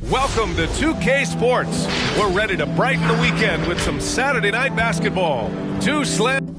Welcome to 2K Sports. We're ready to brighten the weekend with some Saturday night basketball. Two slam.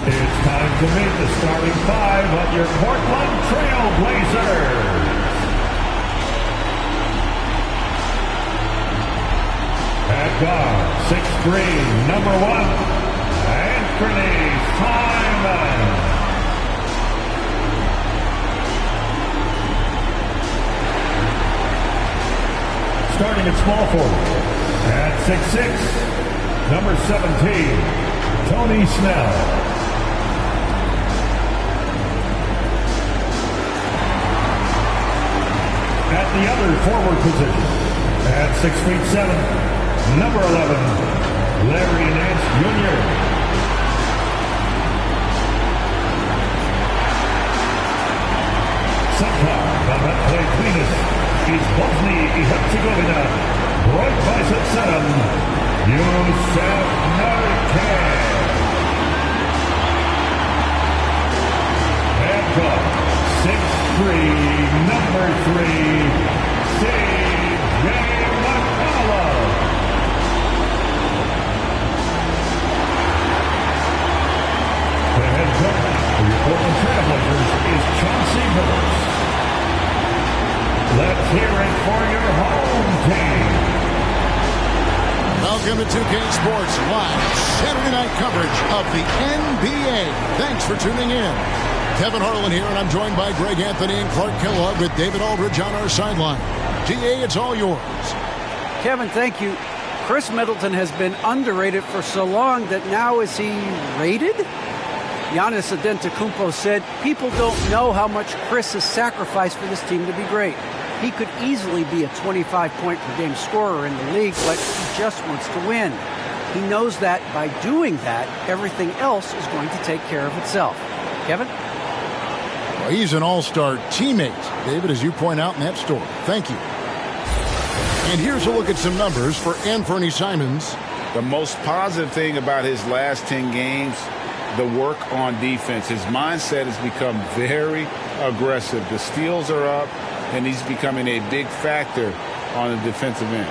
It's time to meet the starting five of your Portland Trailblazers. At guard, 6'3", number 1, Anthony Simon. Starting at small forward, at 6'6", number 17, Tony Snell. At the other forward position, at 6'7", number 11, Larry Nance Jr. Sometime on that play between us is Bosnia-Herzegovina, right bicep seven, Yusuf Nurkic. And guard, 6'3", number 3, C.J. McCollum. The head coach for your Portland Trailblazers is Chauncey Billups. Let's hear it for your home team. Welcome to 2K Sports live Saturday night coverage of the NBA. Thanks for tuning in. Kevin Harlan here, and I'm joined by Greg Anthony and Clark Kellogg with David Aldridge on our sideline. DA, it's all yours. Kevin, thank you. Chris Middleton has been underrated for so long that now is he rated? Giannis Antetokounmpo said, people don't know how much Chris has sacrificed for this team to be great. He could easily be a 25-point-per-game scorer in the league, but he just wants to win. He knows that by doing that, everything else is going to take care of itself. Kevin? Well, he's an all-star teammate, David, as you point out in that story. Thank you. And here's a look at some numbers for Anthony Simons. The most positive thing about his last 10 games, the work on defense. His mindset has become very aggressive. The steals are up, and he's becoming a big factor on the defensive end.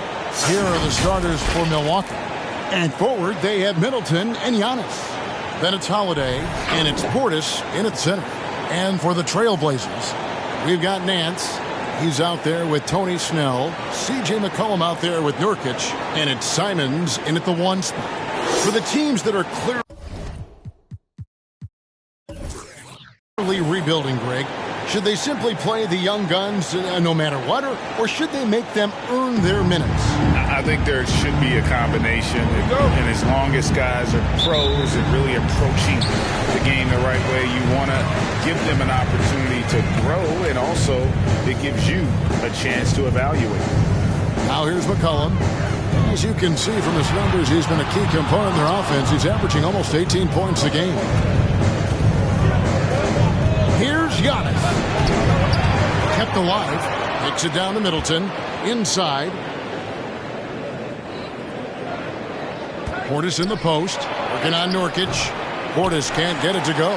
Here are the starters for Milwaukee. And forward, they have Middleton and Giannis. Then it's Holiday, and it's Portis in at center. And for the Trailblazers, we've got Nance. He's out there with Tony Snell. C.J. McCollum out there with Nurkic. And it's Simons in at the 1 spot. For the teams that are clearly rebuilding, Greg, Should they simply play the young guns no matter what, or should they make them earn their minutes? I think there should be a combination. And as long as guys are pros and really approaching the game the right way, you want to give them an opportunity to grow, and also it gives you a chance to evaluate. Now here's McCollum. As you can see from his numbers, he's been a key component in their offense. He's averaging almost 18 points a game. Here's Giannis. Kept alive. Takes it down to Middleton. Inside. Portis in the post. Working on Nurkic. Portis can't get it to go.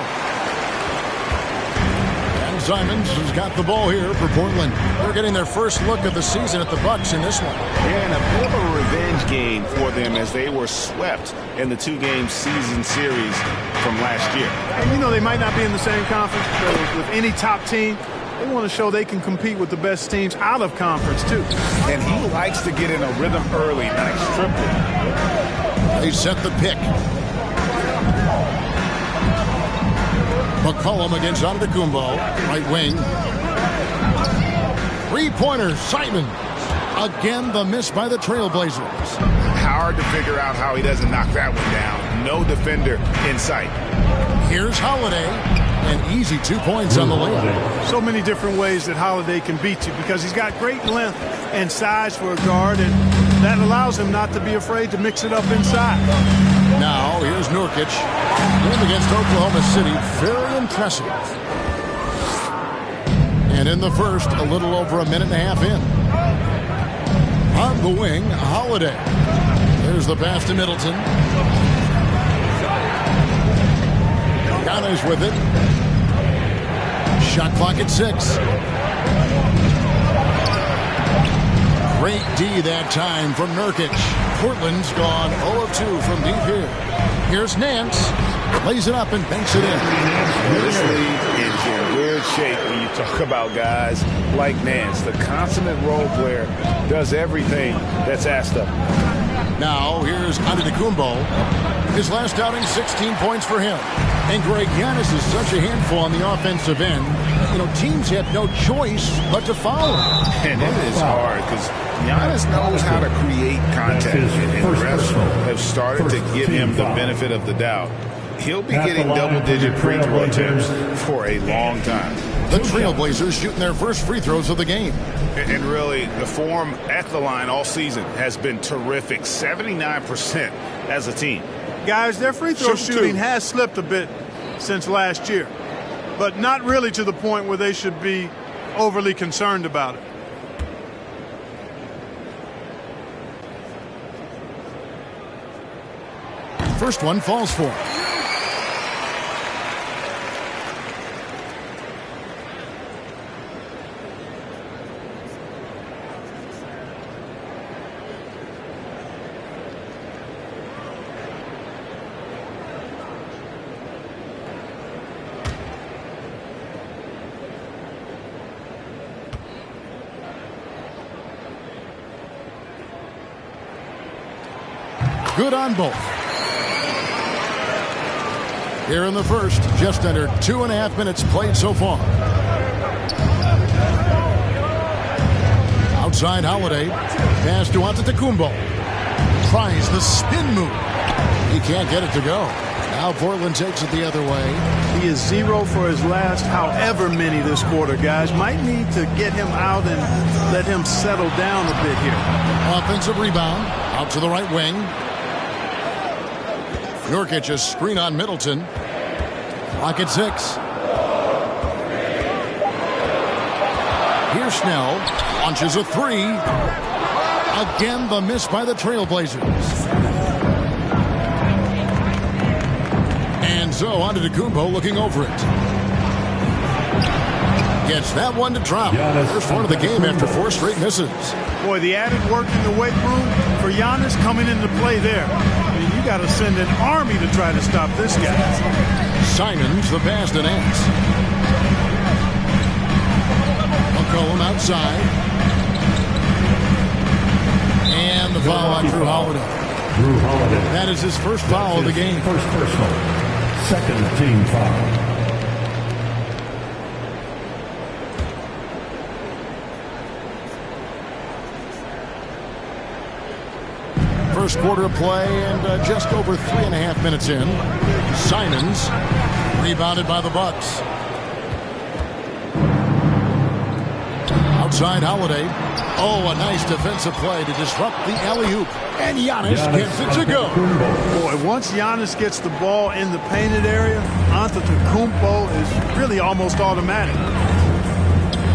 And Simons has got the ball here for Portland. They're getting their first look of the season at the Bucks in this one. Yeah, and a bit of a revenge game for them as they were swept in the two-game season series from last year. And, you know, they might not be in the same conference with any top team. They want to show they can compete with the best teams out of conference, too. And he likes to get in a rhythm early. Nice triple. They set the pick. McCollum against Antetokounmpo. Right wing. Three-pointer, Simon. Again, the miss by the Trailblazers. Hard to figure out how he doesn't knock that one down. No defender in sight. Here's Holiday. An easy 2 points on the layup. So many different ways that Holiday can beat you because he's got great length and size for a guard, and that allows him not to be afraid to mix it up inside. Now, here's Nurkic. Game against Oklahoma City. Very impressive. And in the first, a little over a minute and a half in. On the wing, Holiday. There's the pass to Middleton. Giannis with it. Shot clock at 6. Great D that time from Nurkic. Portland's gone 0-2 from deep here. Here's Nance. Lays it up and banks it in. This league is in weird shape when you talk about guys like Nance. The consummate role player does everything that's asked of him. Now, here's Antetokounmpo. His last outing, 16 points for him. And Greg, Giannis is such a handful on the offensive end. You know, teams have no choice but to foul him. And it is hard because Giannis knows how to create contact. And the refs have started to give him the benefit of the doubt. He'll be getting double-digit free throw attempts for a long time. The Trailblazers shooting their first free throws of the game. And really, the form at the line all season has been terrific. 79% as a team. Guys, their free throw shooting has slipped a bit since last year, but not really to the point where they should be overly concerned about it. First one falls for him. Good on both. Here in the first, just under 2.5 minutes played so far. Outside Holiday. Pass to Antetokounmpo. Tries the spin move. He can't get it to go. Now Portland takes it the other way. He is 0 for his last however many this quarter, guys. Might need to get him out and let him settle down a bit here. Offensive rebound. Out to the right wing. Nurkic a screen on Middleton. Clock at 6. Here's Snell. Launches a 3. Again, the miss by the Trailblazers. And so Antetokounmpo looking over it. Gets that one to drop. First one of the game after 4 straight misses. Boy, the added work in the weight room for Giannis coming into play there. I mean, you got to send an army to try to stop this guy. Simons, the pass to Nance. McCollum outside. And the foul on Drew Holiday. That is his first foul of the game. First personal. Second team foul. first quarter of play and just over 3.5 minutes in. Simons rebounded by the Bucks. Outside Holiday. Oh, a nice defensive play to disrupt the alley-oop. And Giannis gets it to go. Boy, once Giannis gets the ball in the painted area, Antetokounmpo is really almost automatic.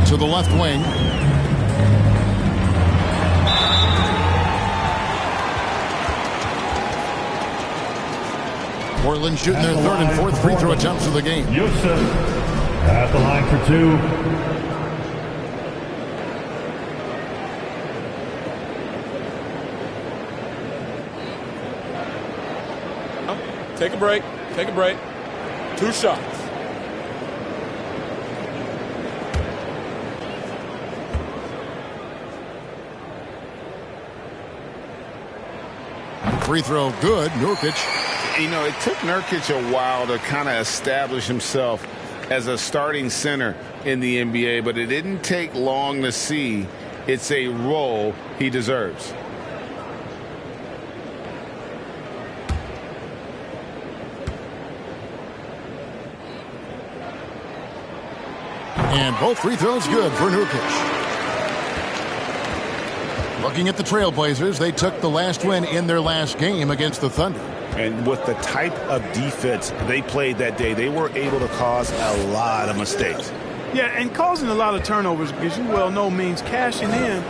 To the left wing. Portland shooting their third and fourth free throw attempts of the game. Yusuf at the line for 2. Take a break. Take a break. 2 shots. Free throw good. Nurkic. You know, it took Nurkic a while to kind of establish himself as a starting center in the NBA, but it didn't take long to see it's a role he deserves. And both free throws good for Nurkic. Looking at the Trailblazers, they took the last win in their last game against the Thunder. And with the type of defense they played that day, they were able to cause a lot of mistakes. Yeah, and causing a lot of turnovers, as you well know, means cashing in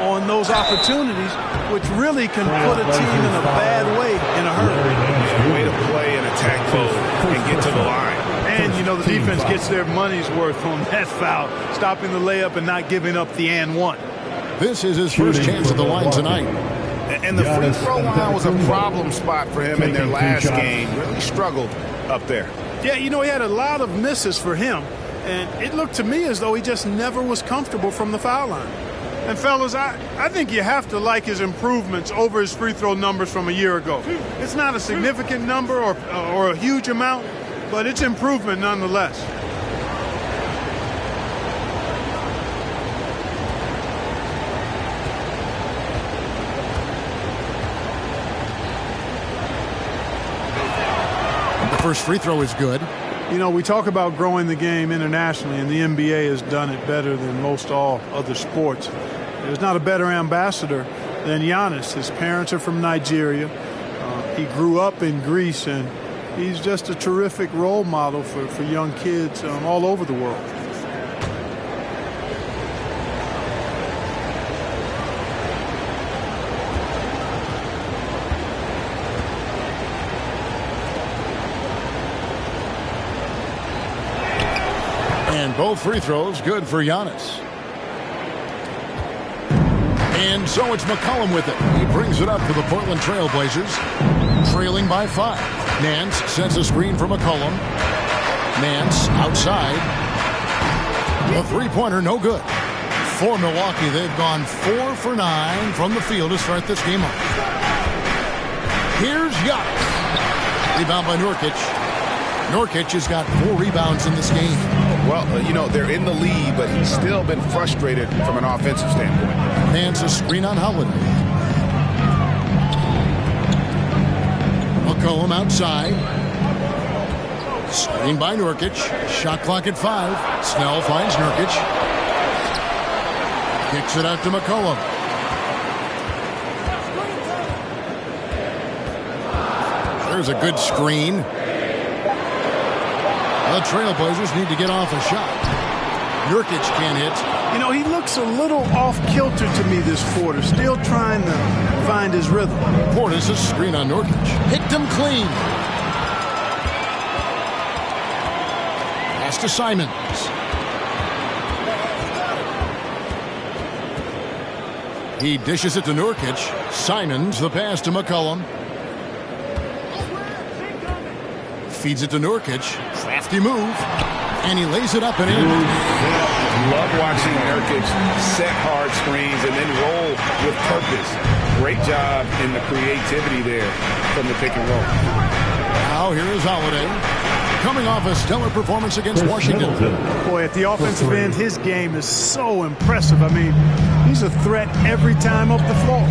on those opportunities, which really can put a team in a bad way in a hurry. Way to play and attack both and get to the line. And, you know, the defense gets their money's worth on that foul, stopping the layup and not giving up the and one. This is his first chance at the line tonight. And the free throw line was a problem spot for him in their last game. Really struggled up there. Yeah, you know, he had a lot of misses for him. And it looked to me as though he just never was comfortable from the foul line. And, fellas, I think you have to like his improvements over his free throw numbers from a year ago. It's not a significant number or a huge amount, but it's improvement nonetheless. The first free throw is good. You know, we talk about growing the game internationally, and the NBA has done it better than most all other sports. There's not a better ambassador than Giannis. His parents are from Nigeria. He grew up in Greece, and he's just a terrific role model for young kids all over the world. And both free throws good for Giannis. And so it's McCollum with it. He brings it up for the Portland Trailblazers, trailing by 5. Nance sends a screen for McCollum. Nance outside. A three-pointer, no good. For Milwaukee, they've gone 4 for 9 from the field to start this game off. Here's Giannis. Rebound by Nurkic. Nurkic has got 4 rebounds in this game. Well, you know, they're in the lead, but he's still been frustrated from an offensive standpoint. Nance a screen on Holiday. McCollum outside. Screen by Nurkic. Shot clock at 5. Snell finds Nurkic. Kicks it out to McCollum. There's a good screen. The Trailblazers need to get off a shot. Nurkic can't hit. You know, he looks a little off-kilter to me this quarter, still trying to find his rhythm. Portis a screen on Nurkic. Hit him clean. Pass to Simons. He dishes it to Nurkic. Simons the pass to McCollum. Feeds it to Nurkic. Crafty move. And he lays it up and in. Love watching Nurkic set hard screens and then roll with purpose. Great job in the creativity there from the pick and roll. Now here is Holiday. Coming off a stellar performance against Washington. Boy, at the offensive end, his game is so impressive. I mean, he's a threat every time up the floor.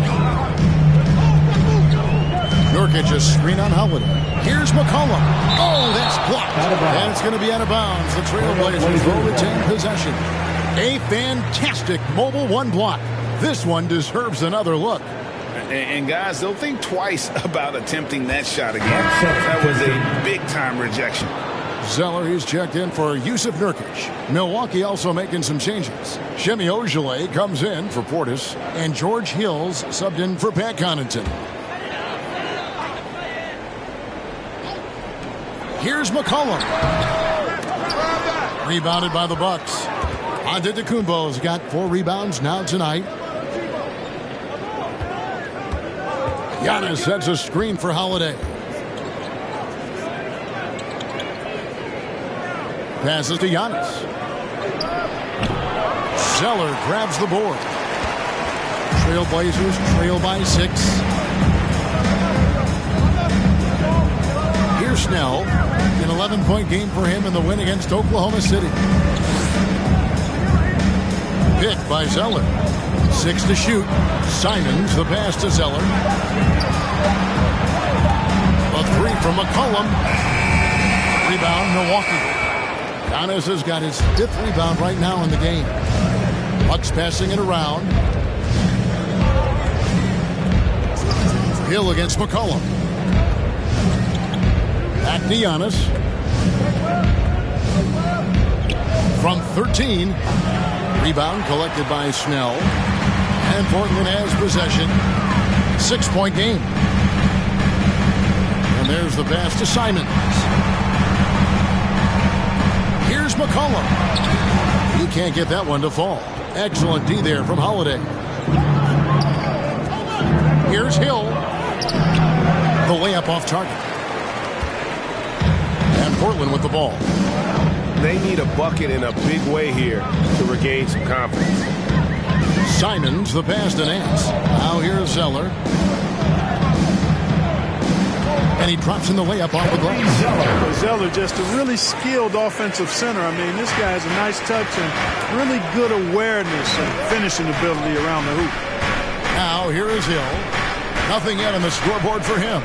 Nurkic a screen on Holiday. Here's McCollum. Oh, that's blocked. And it's going to be out of bounds. The Trailblazers will retain possession. A fantastic mobile one block. This one deserves another look. And guys, they'll think twice about attempting that shot again. That was a big-time rejection. Zeller, he's checked in for Yusuf Nurkic. Milwaukee also making some changes. Shemi Ojeleye comes in for Portis, and George Hills subbed in for Pat Connaughton. Here's McCollum. Rebounded by the Bucks. Antetokounmpo's got 4 rebounds now tonight. Giannis sets a screen for Holiday. Passes to Giannis. Zeller grabs the board. Trailblazers trail by 6. Here's Snell. An 11-point game for him in the win against Oklahoma City. Picked by Zeller. 6 to shoot. Simons the pass to Zeller. A 3 from McCollum. Rebound Milwaukee. Giannis has got his 5th rebound right now in the game. Bucks passing it around. Hill against McCollum. Back to Giannis. From 13. Rebound collected by Snell. And Portland has possession. 6-point game. And there's the pass to Simons. Here's McCollum. He can't get that one to fall. Excellent D there from Holiday. Here's Hill. The layup off target. And Portland with the ball. They need a bucket in a big way here to regain some confidence. Simons the pass to Nance. Now here's Zeller. And he drops in the layup off the glass. Zeller, just a really skilled offensive center. I mean, this guy has a nice touch and really good awareness and finishing ability around the hoop. Now here is Hill. Nothing yet on the scoreboard for him.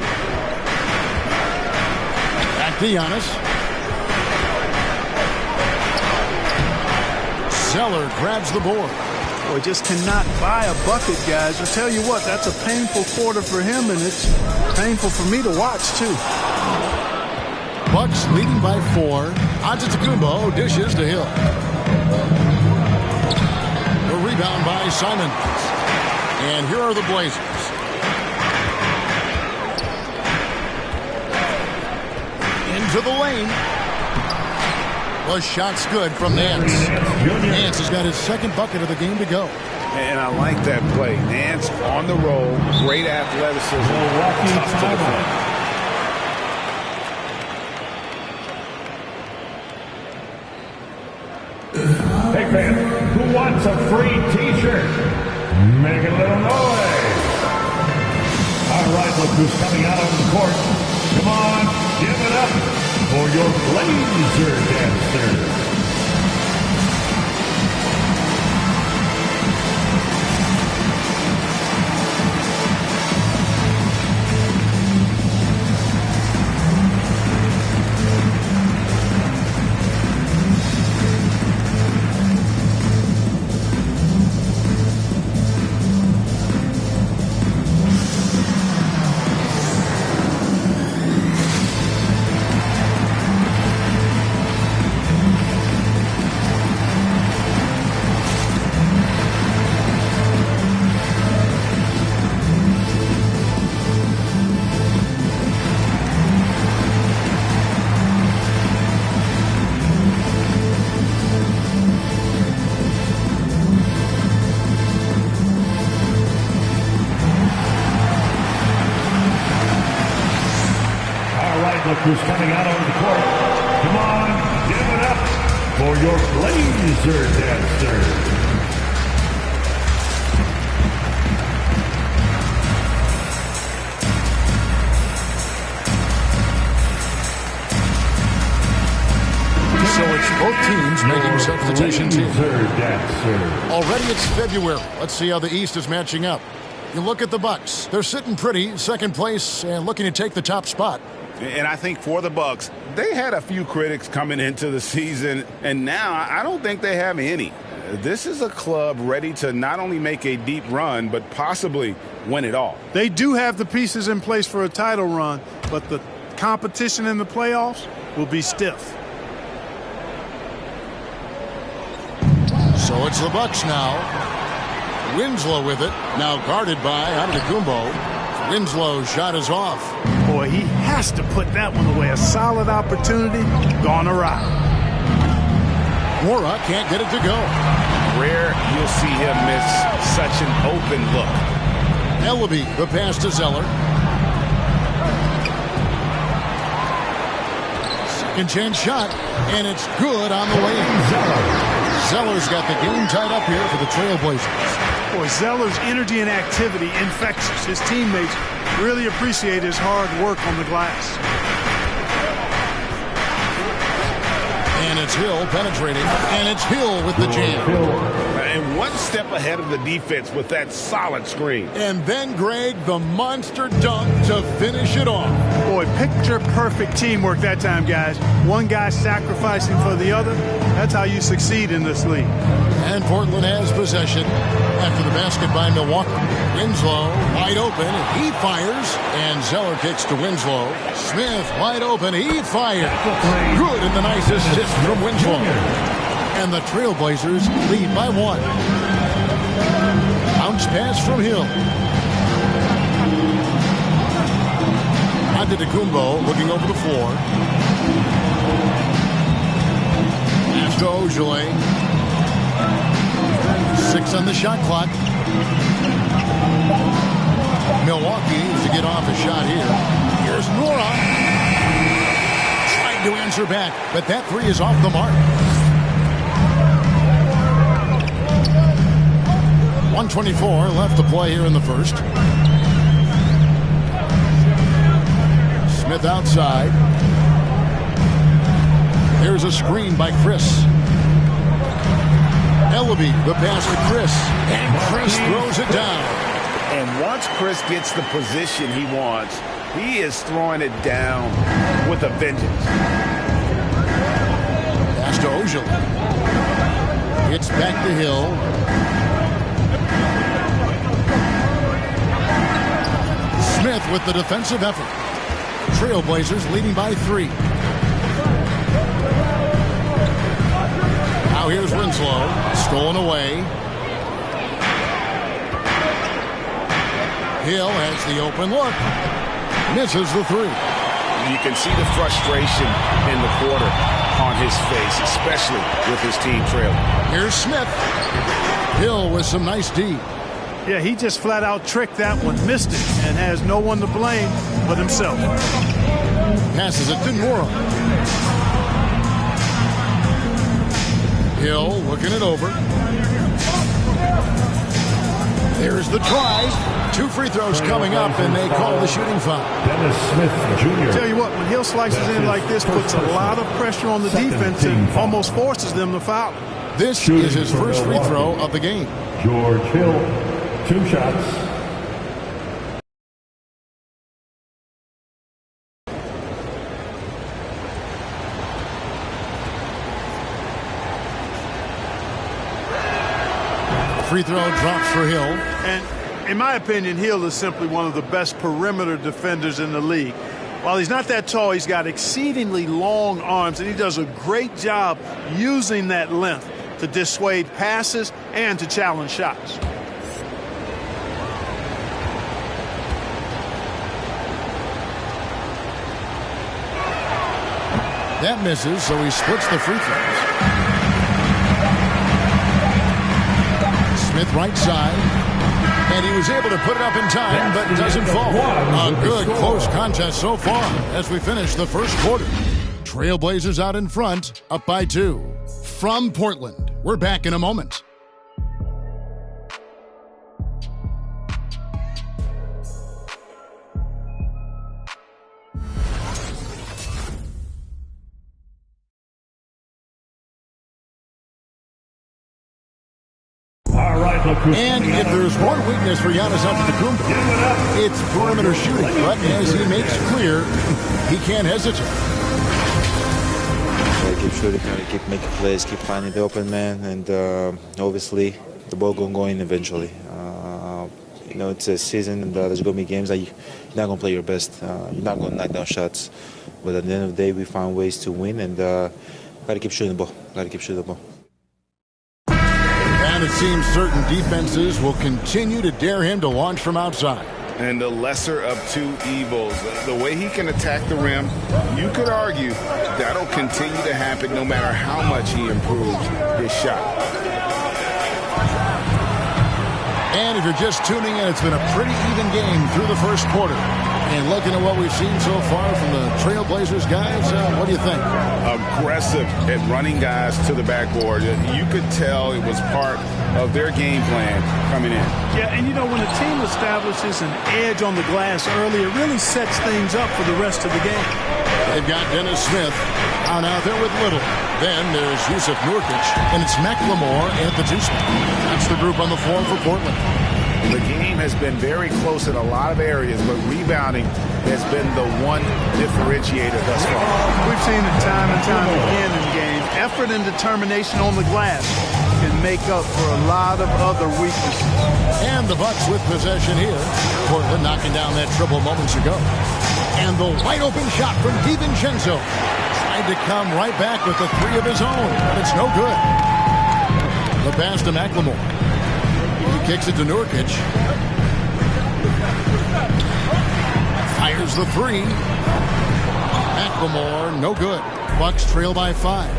Back to Giannis. Zeller grabs the board. Boy, just cannot buy a bucket, guys. I tell you what, that's a painful quarter for him, and it's painful for me to watch, too. Bucks leading by 4. Antetokounmpo dishes to Hill. The rebound by Simons. And here are the Blazers. Into the lane. The shot's good from Nance. Nance has got his 2nd bucket of the game to go. And I like that play. Nance on the roll. Great athleticism. Tough to defend. Hey, man, who wants a free T-shirt? Make a little noise. All right, look who's coming out on the court. Come on, give it up for your Blazer dancers. Who's coming out on the court. Come on, give it up for your Blazer dancers. So it's both teams making substitutions here. Already it's February. Let's see how the East is matching up. You look at the Bucks. They're sitting pretty, second place, and looking to take the top spot. And I think for the Bucks, they had a few critics coming into the season, and now I don't think they have any. This is a club ready to not only make a deep run, but possibly win it all. They do have the pieces in place for a title run, but the competition in the playoffs will be stiff. So it's the Bucks now. Winslow with it. Now guarded by Antetokounmpo. Winslow's shot is off. Boy, he has to put that one away. A solid opportunity gone awry. Mora can't get it to go. Rare you'll see him miss such an open look. Ellaby, the pass to Zeller. Second chance shot, and it's good on the way in. Zeller's got the game tied up here for the Trailblazers. Boy, Zeller's energy and activity infectious. His teammates really appreciate his hard work on the glass. And it's Hill penetrating, and it's Hill with the jam. And one step ahead of the defense with that solid screen. And then, Greg, the monster dunk to finish it off. Boy, picture-perfect teamwork that time, guys. One guy sacrificing for the other. That's how you succeed in this league. And Portland has possession after the basket by Milwaukee. Winslow wide open. He fires. And Zeller kicks to Winslow. Smith wide open. He fires. Good, and the nice assist from Winslow. And the Trailblazers lead by 1. Bounce pass from Hill. Antetokounmpo looking over the floor. Pass to Ojale. 6 on the shot clock. Milwaukee is to get off a shot here. Here's Nora. Trying to answer back, but that three is off the mark. 1:24 left to play here in the first. Smith outside. Here's a screen by Chris. Ellaby, the pass to Chris. And Chris throws it down. And once Chris gets the position he wants, he is throwing it down with a vengeance. Pass to Ojale. It's back to Hill. Smith with the defensive effort. Trailblazers leading by 3. Now here's Winslow. Stolen away. Hill has the open look. Misses the 3. You can see the frustration in the quarter on his face, especially with his team trailing. Here's Smith. Hill with some nice D. Yeah, he just flat out tricked that one, missed it, and has no one to blame but himself. Passes it to Nora. Hill looking it over. There's the try. 2 free throws coming up, and they call the shooting foul. Dennis Smith Jr. Tell you what, when Hill slices in like this, puts a lot of pressure on the defense and almost forces them to foul. This is his first free throw of the game. George Hill, 2 shots. Free throw drops for Hill. And in my opinion, Hill is simply one of the best perimeter defenders in the league. While he's not that tall, he's got exceedingly long arms, and he does a great job using that length to dissuade passes and to challenge shots. That misses, so he splits the free throws. Smith right side. And he was able to put it up in time, but doesn't fall. A good close contest so far as we finish the first quarter. Trailblazers out in front, up by 2. From Portland, we're back in a moment. All right, And if there's one weakness for Giannis Antetokounmpo, it's perimeter shooting. But as he makes clear, he can't hesitate. Keep shooting, keep making plays, keep finding the open man, and obviously the ball going to go in eventually. It's a season, and there's going to be games that you're not going to play your best. You're not going to knock down shots. But at the end of the day, we found ways to win, and got to keep shooting the ball. And it seems certain defenses will continue to dare him to launch from outside. And the lesser of two evils. The way he can attack the rim, you could argue that'll continue to happen no matter how much he improves his shot. And if you're just tuning in, it's been a pretty even game through the first quarter. And looking at what we've seen so far from the Trailblazers guys, what do you think? Aggressive at running guys to the backboard. You could tell it was part of their game plan coming in. Yeah, and when a team establishes an edge on the glass early, it really sets things up for the rest of the game. They've got Dennis Smith out there with Little. Then there's Yusuf Nurkic, and it's McLemore at the 2 spot. That's the group on the floor for Portland. The game has been very close in a lot of areas, but rebounding has been the one differentiator thus far. We've seen it time and time again in games. Effort and determination on the glass can make up for a lot of other weaknesses. And the Bucks with possession here. Portland knocking down that triple moments ago. And the wide open shot from DiVincenzo. Tried to come right back with the 3 of his own, but it's no good. The pass to McLemore. He kicks it to Nurkic. Fires the 3. McLemore, no good. Bucks trail by 5.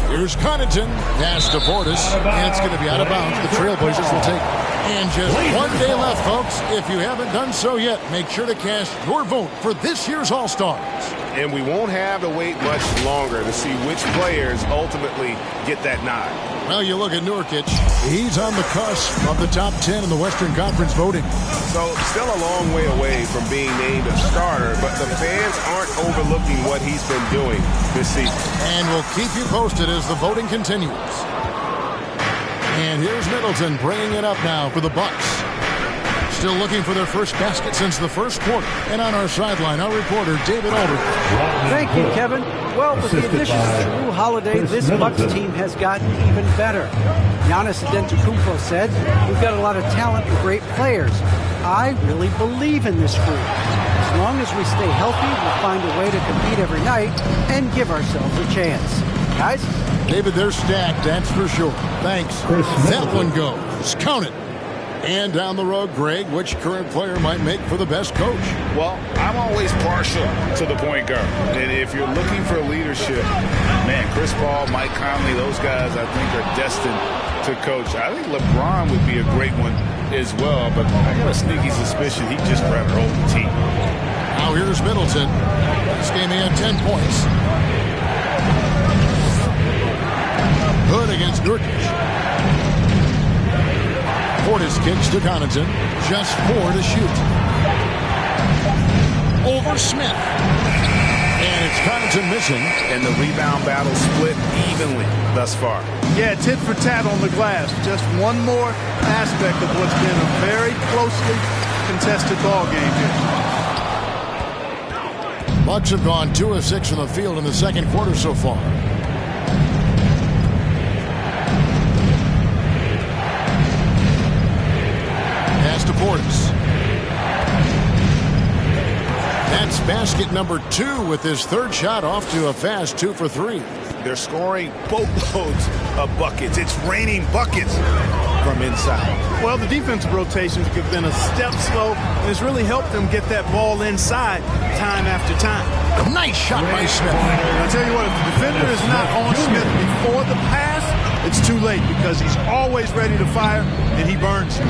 Here's Connaughton. Pass to Portis. And it's going to be out of bounds. The Trailblazers will take it. And just 1 day left, folks. If you haven't done so yet, make sure to cast your vote for this year's All-Stars. And we won't have to wait much longer to see which players ultimately get that nod. Well, you look at Nurkic. He's on the cusp of the top 10 in the Western Conference voting. So still a long way away from being named a starter, but the fans aren't overlooking what he's been doing this season. And we'll keep you posted as the voting continues. And here's Middleton bringing it up now for the Bucks. Still looking for their first basket since the first quarter. And on our sideline, our reporter, David Aldridge. Thank you, Kevin. Well, with the addition of Jrue Holiday, this Bucks team has gotten even better. Giannis Antetokounmpo said, "We've got a lot of talent and great players. I really believe in this group. As long as we stay healthy, we'll find a way to compete every night and give ourselves a chance." Guys? David, they're stacked, that's for sure. Thanks. That one goes. Count it. And down the road, Greg, which current player might make for the best coach? Well, I'm always partial to the point guard. And if you're looking for leadership, man, Chris Paul, Mike Conley, those guys I think are destined to coach. I think LeBron would be a great one as well, but I got a sneaky suspicion he'd just rather hold the team. Now here's Middleton. This game he had 10 points. Good against Nurkic. Portis kicks to Connaughton. Just 4 to shoot. Over Smith. And it's Connaughton missing. And the rebound battle split evenly thus far. Yeah, tit for tat on the glass. Just one more aspect of what's been a very closely contested ball game here. Bucks have gone 2 of 6 from the field in the second quarter so far. Pass to Portis. That's basket number 2 with his third shot off to a fast 2 for 3. They're scoring boatloads of buckets. It's raining buckets from inside. Well, the defensive rotations have been a step slow, and it's really helped them get that ball inside time after time. Nice shot by Smith. I tell you what, if the defender is not on Smith before the pass, it's too late because he's always ready to fire, and he burns you.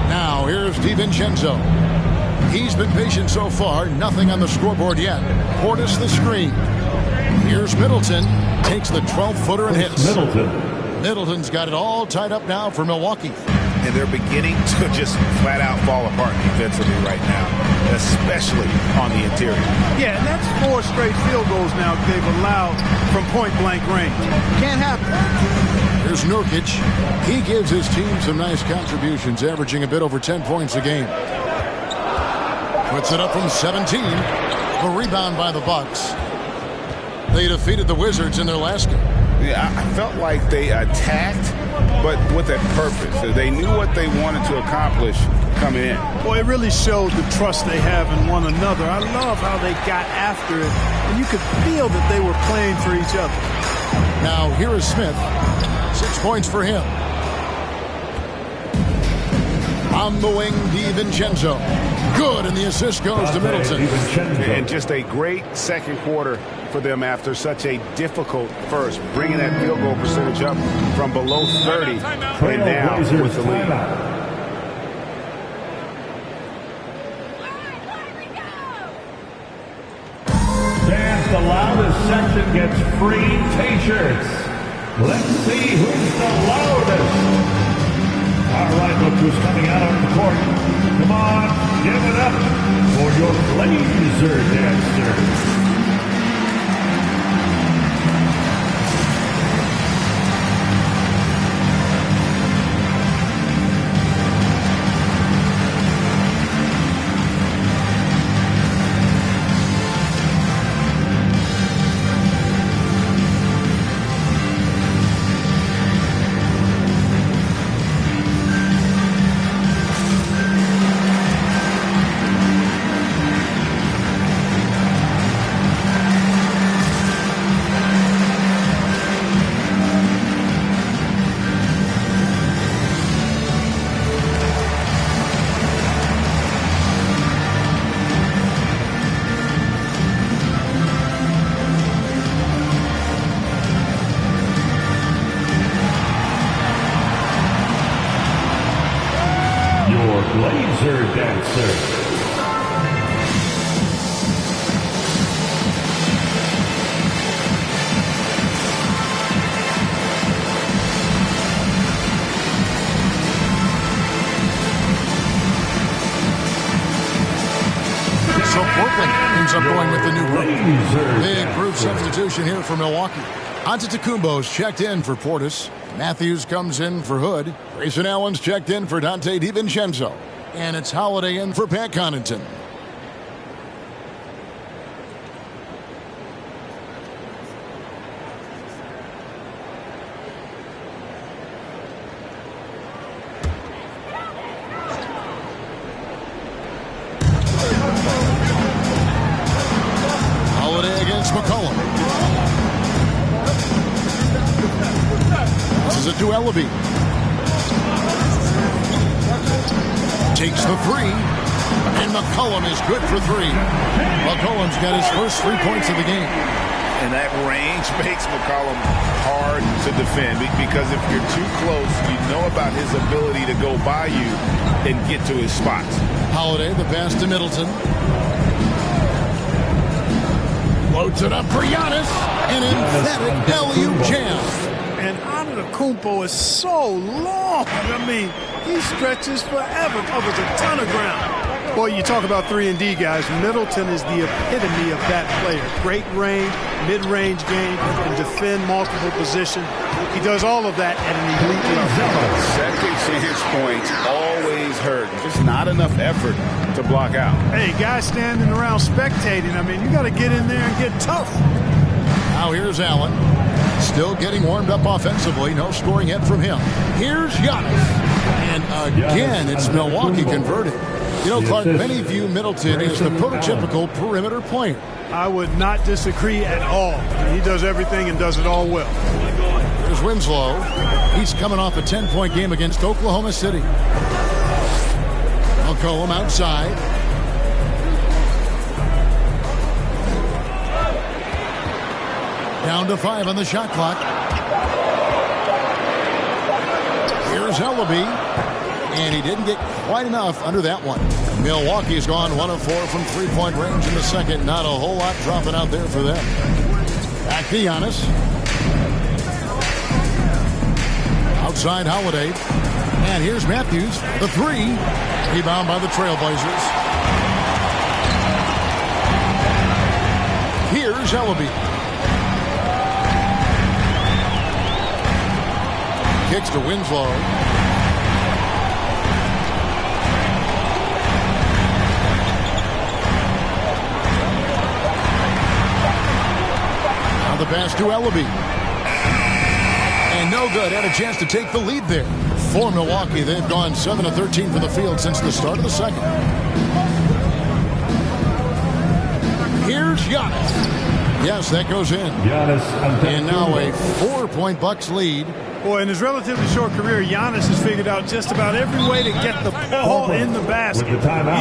Now, here's DiVincenzo. He's been patient so far. Nothing on the scoreboard yet. Portis the screen. Here's Middleton. Takes the 12-footer and hits. Middleton's got it all tied up now for Milwaukee. and they're beginning to just flat out fall apart defensively right now, especially on the interior. Yeah, and that's 4 straight field goals now they've allowed from point-blank range. Can't happen. Here's Nurkic. He gives his team some nice contributions, averaging a bit over 10 points a game. Puts it up from 17. The rebound by the Bucks. They defeated the Wizards in their last game. Yeah, I felt like they attacked, but with a purpose. They knew what they wanted to accomplish coming in. Boy, it really showed the trust they have in one another. I love how they got after it, and you could feel that they were playing for each other. Now, here is Smith. 6 points for him. On the wing, DiVincenzo. Good, and the assist goes to Middleton. And just a great second quarter for them after such a difficult first, bringing that field goal percentage up from below 30 and now with the lead. Fans, the loudest section gets free T-shirts. Let's see who's the loudest. All right, look who's coming out on the court. Come on, give it up for your Blazer dancer. Blazer dancer. So Portland ends up going with the new group. Big group substitution here for Milwaukee. Antetokounmpo's checked in for Portis. Matthews comes in for Hood. Grayson Allen's checked in for Dante DiVincenzo. And it's Holiday in for Pat Connaughton. Holiday against McCollum. This is it to Ellaby. Takes the three, and McCollum is good for three. McCollum's got his first 3 points of the game. And that range makes McCollum hard to defend because if you're too close, you know about his ability to go by you and get to his spots. Holiday, the pass to Middleton. Loads it up for Giannis. An emphatic alley-oop jam. And Antetokounmpo is so long. I mean, he stretches forever, covers a ton of ground. Boy, you talk about 3-and-D guys. Middleton is the epitome of that player. Great range, mid-range game, can defend multiple positions. He does all of that at an elite level. Second chance points always hurt. Just not enough effort to block out. Hey, guys standing around spectating. I mean, you got to get in there and get tough. Now here's Allen. Still getting warmed up offensively. No scoring yet from him. Here's Giannis. And again, it's Milwaukee converted. You know, Clark, many view Middleton as the prototypical perimeter player. I would not disagree at all. He does everything and does it all well. There's Winslow. He's coming off a 10-point game against Oklahoma City. McCollum outside. Down to 5 on the shot clock. Here's Ellaby. And he didn't get quite enough under that one. Milwaukee's gone 1 of 4 from three-point range in the second. Not a whole lot dropping out there for them. Back to Giannis. Outside Holiday. And here's Matthews, the three. Rebound by the Trailblazers. Here's Ellaby. Kicks to Winslow. Now the pass to Ellaby. And no good. Had a chance to take the lead there. For Milwaukee, they've gone 7 of 13 from the field since the start of the second. Here's Giannis. Yes, that goes in. And now a 4-point Bucks lead. Boy, in his relatively short career, Giannis has figured out just about every way to get the ball in the basket,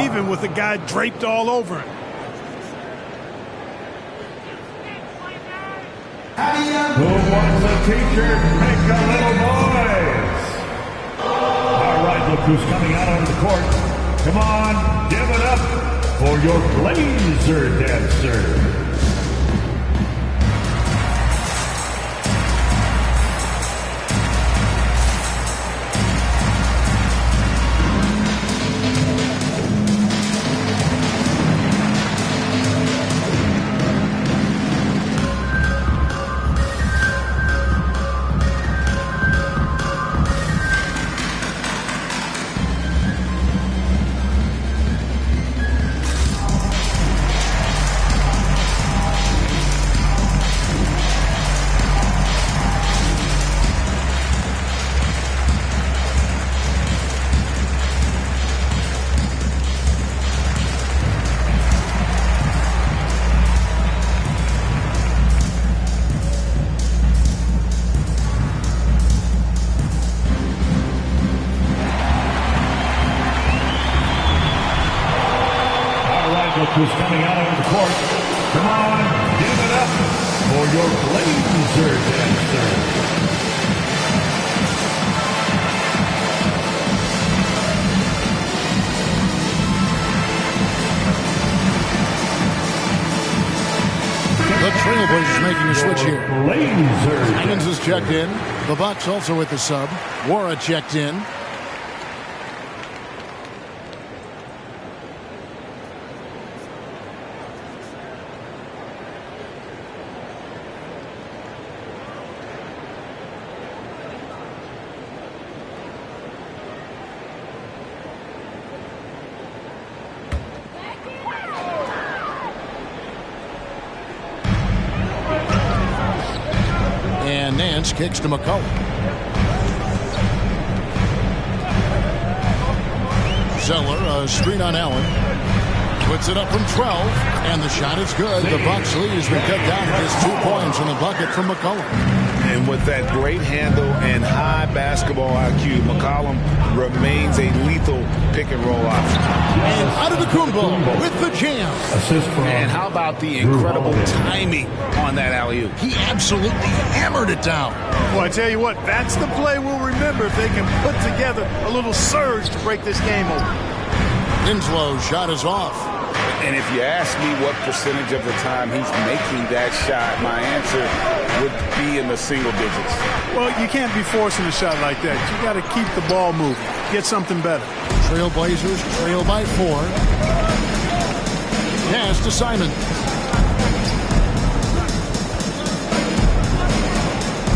even with the guy draped all over him. Who wants a t-shirt? Make a little noise. All right, look who's coming out on the court. Come on, give it up for your Blazer dancer. Who's coming out on the court. Come on, give it up for your Blazer dancer. The Trailblazers making a switch here. Blazers. Simons is checked in. The Bucks also with the sub. Wara checked in. Nance kicks to McCullough. Zeller, a screen on Allen. Puts it up from 12, and the shot is good. The Bucks lead has been cut down to just 2 points on the bucket from McCullough. And with that great handle and high basketball IQ, McCollum remains a lethal pick and roll option. And Antetokounmpo with the jam. And how about the incredible timing on that alley-oop? He absolutely hammered it down. Well, I tell you what, that's the play we'll remember if they can put together a little surge to break this game open. Winslow's shot is off. And if you ask me what percentage of the time he's making that shot, my answer would be in the single digits. Well, you can't be forcing a shot like that. You got to keep the ball moving. Get something better. Trailblazers trail by 4. Pass to Simon.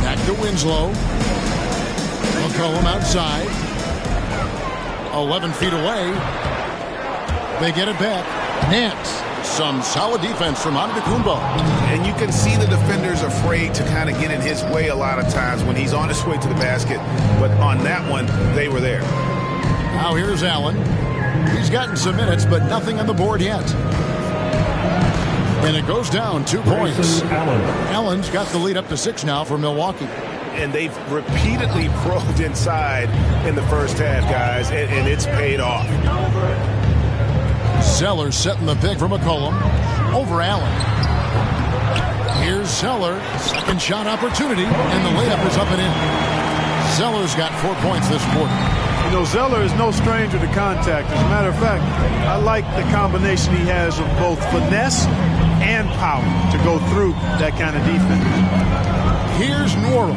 Back to Winslow. McCollum outside. 11 feet away. They get it back. Nance. Some solid defense from Antetokounmpo. And you can see the defenders afraid to kind of get in his way a lot of times when he's on his way to the basket. But on that one, they were there. Now here's Allen. He's gotten some minutes, but nothing on the board yet. And it goes down 2 points. Allen's got the lead up to 6 now for Milwaukee. And they've repeatedly probed inside in the first half, guys, and it's paid off. Zeller setting the pick for McCollum. Over Allen. Here's Zeller. Second shot opportunity, and the layup is up and in. Zeller's got 4 points this quarter. You know, Zeller is no stranger to contact. As a matter of fact, I like the combination he has of both finesse and power to go through that kind of defense. Here's Norrell.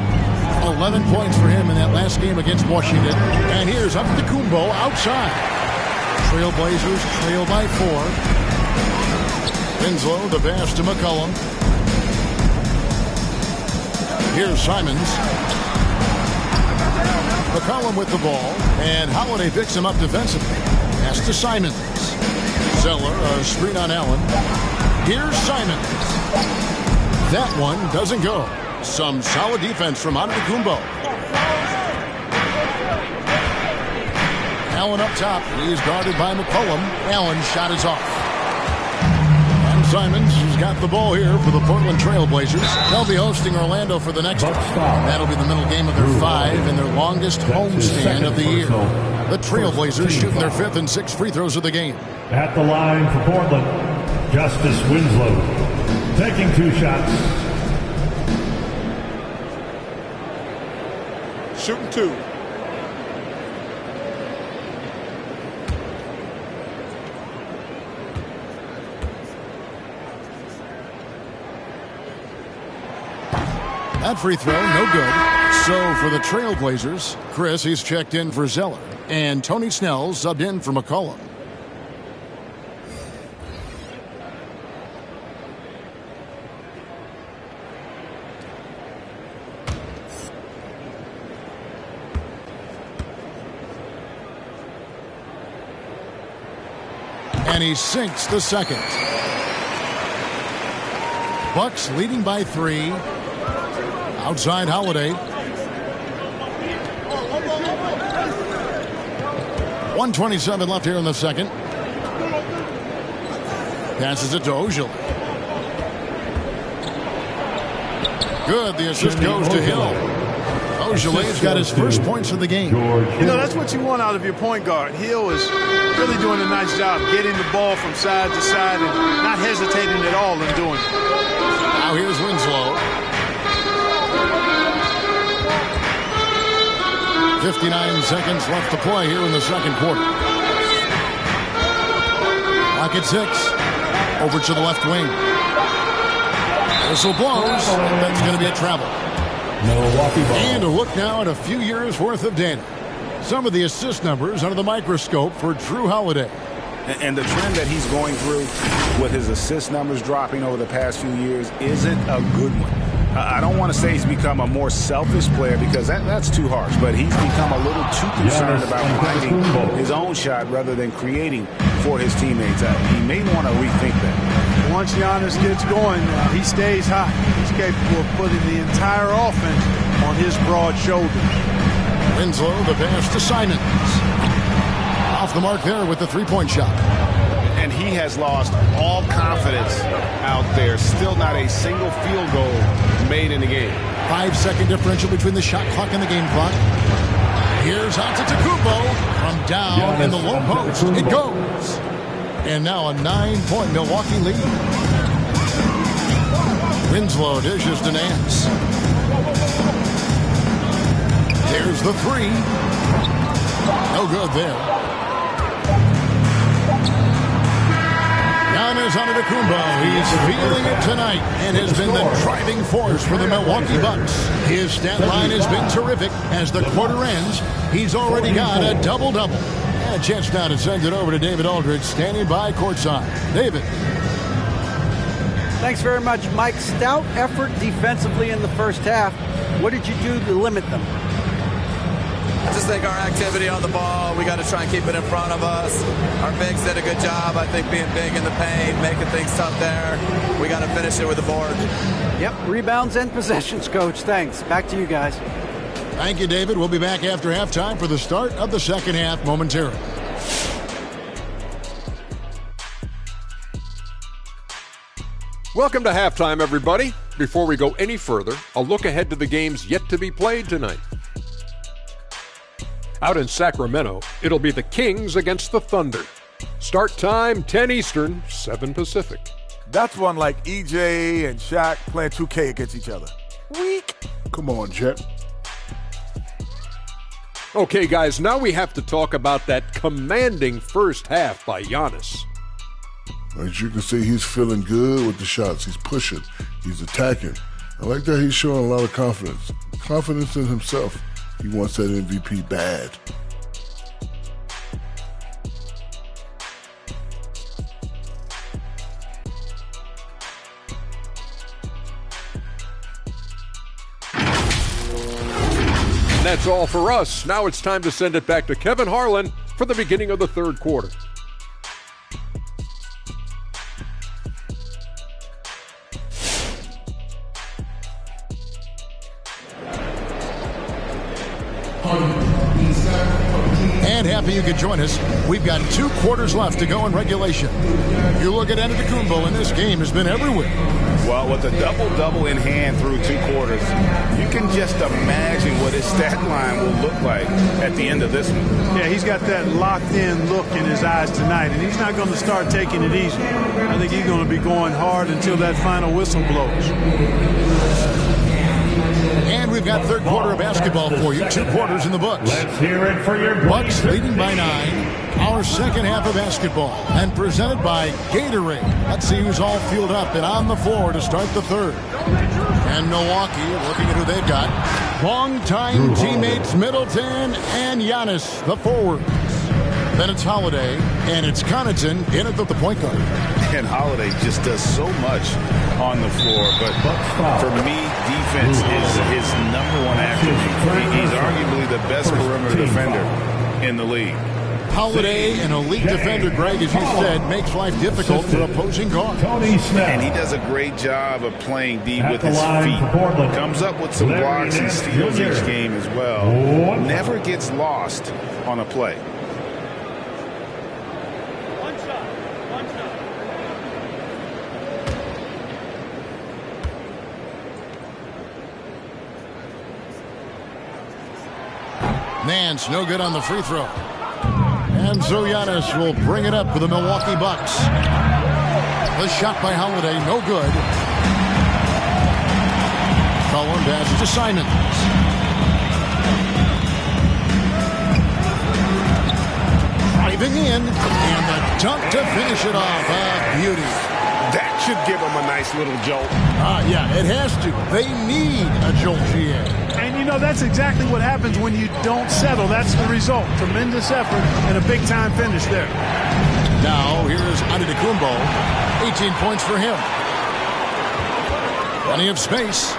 11 points for him in that last game against Washington. And here's Antetokounmpo outside. Trailblazers trail by 4. Winslow, the pass to McCollum. Here's Simons. McCollum with the ball, and Holiday picks him up defensively. Pass to Simons. Zeller, a screen on Allen. Here's Simons. That one doesn't go. Some solid defense from Antetokounmpo. Allen up top. He's guarded by McCollum. Allen's shot is off. And Simons has got the ball here for the Portland Trailblazers. They'll be hosting Orlando for the next one. That'll be the middle game of their 5 and their longest homestand of the year. The Trailblazers shooting their 5th and 6th free throws of the game. At the line for Portland, Justice Winslow, taking 2 shots. Shooting 2. That free throw, no good. So for the Trailblazers, Chris, he's checked in for Zeller. And Tony Snell subbed in for McCollum. And he sinks the second. Bucks leading by 3. Outside Holiday. 1:27 left here in the second. Passes it to Ojale. Good. The assist goes to Hill. Ojale's got his first points of the game. You know, that's what you want out of your point guard. Hill is really doing a nice job getting the ball from side to side and not hesitating at all in doing it. Now here's Winslow. 59 seconds left to play here in the second quarter. Clock at 6. Over to the left wing. Whistle blows. That's going to be a travel. Milwaukee ball. And a look now at a few years worth of data. Some of the assist numbers under the microscope for Drew Holiday. And the trend that he's going through with his assist numbers dropping over the past few years isn't a good one. I don't want to say he's become a more selfish player because that's too harsh, but he's become a little too concerned about finding his own shot rather than creating for his teammates. He may want to rethink that. Once Giannis gets going, he stays hot. He's capable of putting the entire offense on his broad shoulders. Winslow, the pass to Simons. Off the mark there with the three-point shot. And he has lost all confidence out there. Still not a single field goal made in the game. 5-second differential between the shot clock and the game clock. Here's Antetokounmpo from down in the low post. It goes. And now a 9-point Milwaukee lead. Winslow dishes to Nance. There's the three. No good there. Giannis Antetokounmpo, he's feeling it tonight and has been the driving force for the Milwaukee Bucks. His stat line has been terrific. As the quarter ends, he's already got a double-double. And a chance now to send it over to David Aldridge, standing by courtside. David. Thanks very much, Mike. Stout effort defensively in the first half. What did you do to limit them? I just think our activity on the ball, we got to try and keep it in front of us. Our bigs did a good job, I think, being big in the paint, making things tough there. We got to finish it with the board. Yep, rebounds and possessions, Coach. Thanks. Back to you guys. Thank you, David. We'll be back after halftime for the start of the second half momentarily. Welcome to halftime, everybody. Before we go any further, a look ahead to the games yet to be played tonight. Out in Sacramento, it'll be the Kings against the Thunder. Start time, 10 Eastern, 7 Pacific. That's one like EJ and Shaq playing 2K against each other. Weak. Come on, Jet. Okay, guys, now we have to talk about that commanding first half by Giannis. As you can see, he's feeling good with the shots. He's pushing. He's attacking. I like that he's showing a lot of confidence. Confidence in himself. He wants that MVP bad. That's all for us. Now it's time to send it back to Kevin Harlan for the beginning of the third quarter. And happy you could join us. We've got 2 quarters left to go in regulation. You look at Antetokounmpo, and this game has been everywhere. Well, with a double-double in hand through 2 quarters, you can just imagine what his stat line will look like at the end of this one. Yeah, he's got that locked-in look in his eyes tonight, and he's not going to start taking it easy. I think he's going to be going hard until that final whistle blows. And we've got third quarter of basketball for you. 2 quarters in the books. Let's hear it for your Bucks leading by 9. Our second half of basketball, and presented by Gatorade. Let's see who's all fueled up and on the floor to start the third. And Milwaukee, looking at who they've got. Longtime teammates Middleton and Giannis, the forwards. Then it's Holiday, and it's Connaughton in at the point guard. And Holiday just does so much on the floor, but for me, defense is his #1 attribute. He's arguably the best perimeter defender in the league. Holiday, an elite defender, Greg, as you said, makes life difficult for opposing guards. And he does a great job of playing deep with his feet. Comes up with some blocks and steals each game as well. Never gets lost on a play. Nance, no good on the free throw. And so Giannis will bring it up for the Milwaukee Bucks. The shot by Holiday, no good. Cullen passes to Simons. Driving in, and the dunk to finish it off. Beauty. That should give him a nice little jolt. Yeah, it has to. They need a jolt here. And, you know, that's exactly what happens when you don't settle. That's the result. Tremendous effort and a big-time finish there. Now, here's Antetokounmpo. 18 points for him. Plenty of space.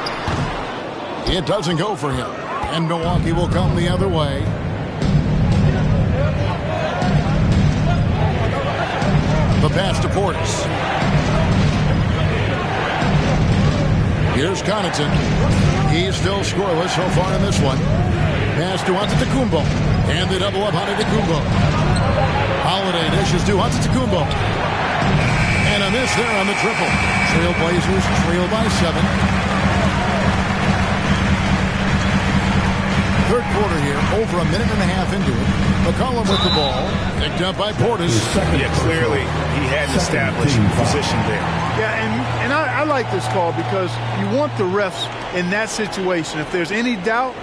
It doesn't go for him. And Milwaukee will come the other way. The pass to Portis. Here's Connaughton. He's still scoreless so far in this one. Pass to Antetokounmpo. And they double up Antetokounmpo. Holiday dishes to Antetokounmpo. And a miss there on the triple. Trailblazers trail by 7. Third quarter here, over a minute and a half into it. McCollum with the ball, picked up by Portis. Yeah, clearly he had an established position there. Yeah, and I like this call because you want the refs in that situation. If there's any doubt,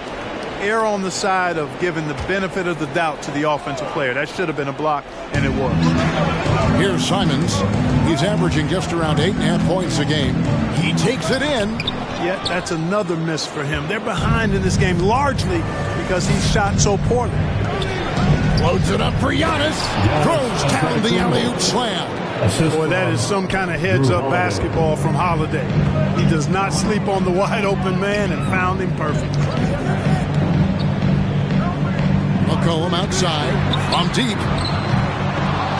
err on the side of giving the benefit of the doubt to the offensive player. That should have been a block, and it was. Here's Simons. He's averaging just around 8.5 points a game. He takes it in. Yeah, that's another miss for him. They're behind in this game largely because he shot so poorly. Loads it up for Giannis. Throws down the alley-oop slam. Boy, that is some kind of heads-up basketball from Holiday. He does not sleep on the wide-open man and found him perfect. McCollum outside. From deep.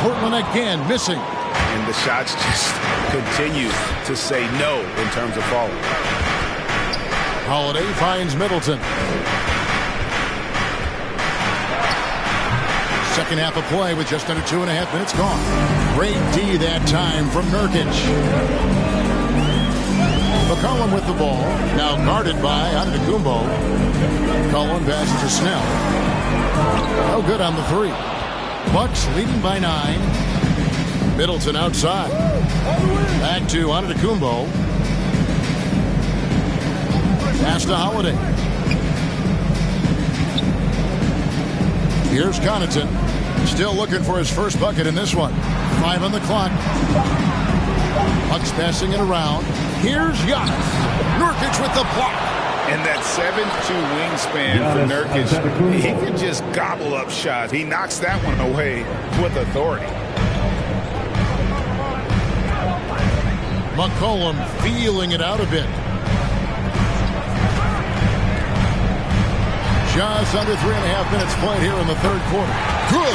Portland again missing. And the shots just continue to say no in terms of falling. Holiday finds Middleton. Second half of play with just under 2.5 minutes gone. Great D that time from Nurkic. McCollum with the ball. Now guarded by Antetokounmpo. Cullen passes to Snell. No good on the 3. Bucks leading by 9. Middleton outside. Back to Antetokounmpo. Pass to Holiday. Here's Connaughton. Still looking for his first bucket in this one. 5 on the clock. Bucks passing it around. Here's Giannis. Nurkic with the block. And that 7'2" wingspan for Nurkic, he can just gobble up shots. He knocks that one away with authority. McCollum feeling it out a bit. Just under 3.5 minutes played here in the third quarter. Good.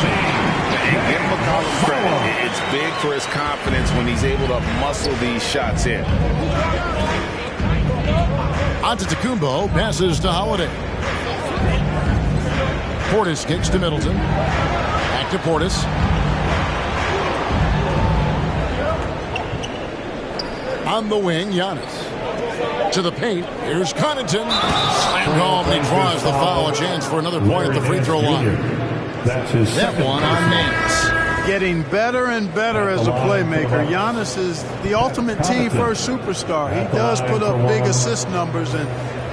And give McCollum credit. It's big for his confidence when he's able to muscle these shots in. Antetokounmpo passes to Holiday. Portis kicks to Middleton. Back to Portis. On the wing, Giannis. To the paint. Here's Connaughton. Slammed home, and he draws the foul. A chance for another point at the free throw line. That one on Nance. Getting better and better as a playmaker. Giannis is the ultimate team-first superstar. He does put up big assist numbers, and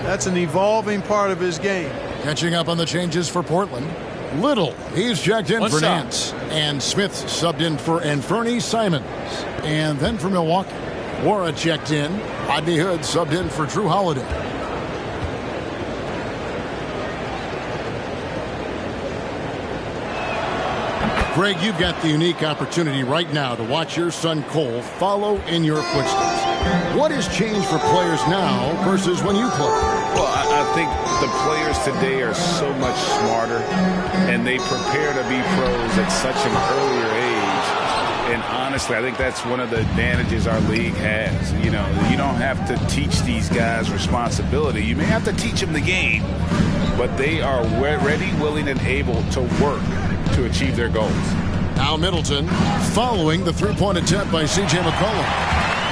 that's an evolving part of his game. Catching up on the changes for Portland. Little, he's checked in for Nance. And Smith subbed in for Anthony Simons. And then for Milwaukee, Wara checked in. Rodney Hood subbed in for Drew Holiday. Greg, you've got the unique opportunity right now to watch your son Cole follow in your footsteps. What has changed for players now versus when you played? Well, I think the players today are so much smarter, and they prepare to be pros at such an earlier age. And honestly, I think that's one of the advantages our league has. You know, you don't have to teach these guys responsibility. You may have to teach them the game, but they are ready, willing, and able to work to achieve their goals. Now Middleton following the three-point attempt by C.J. McCollum.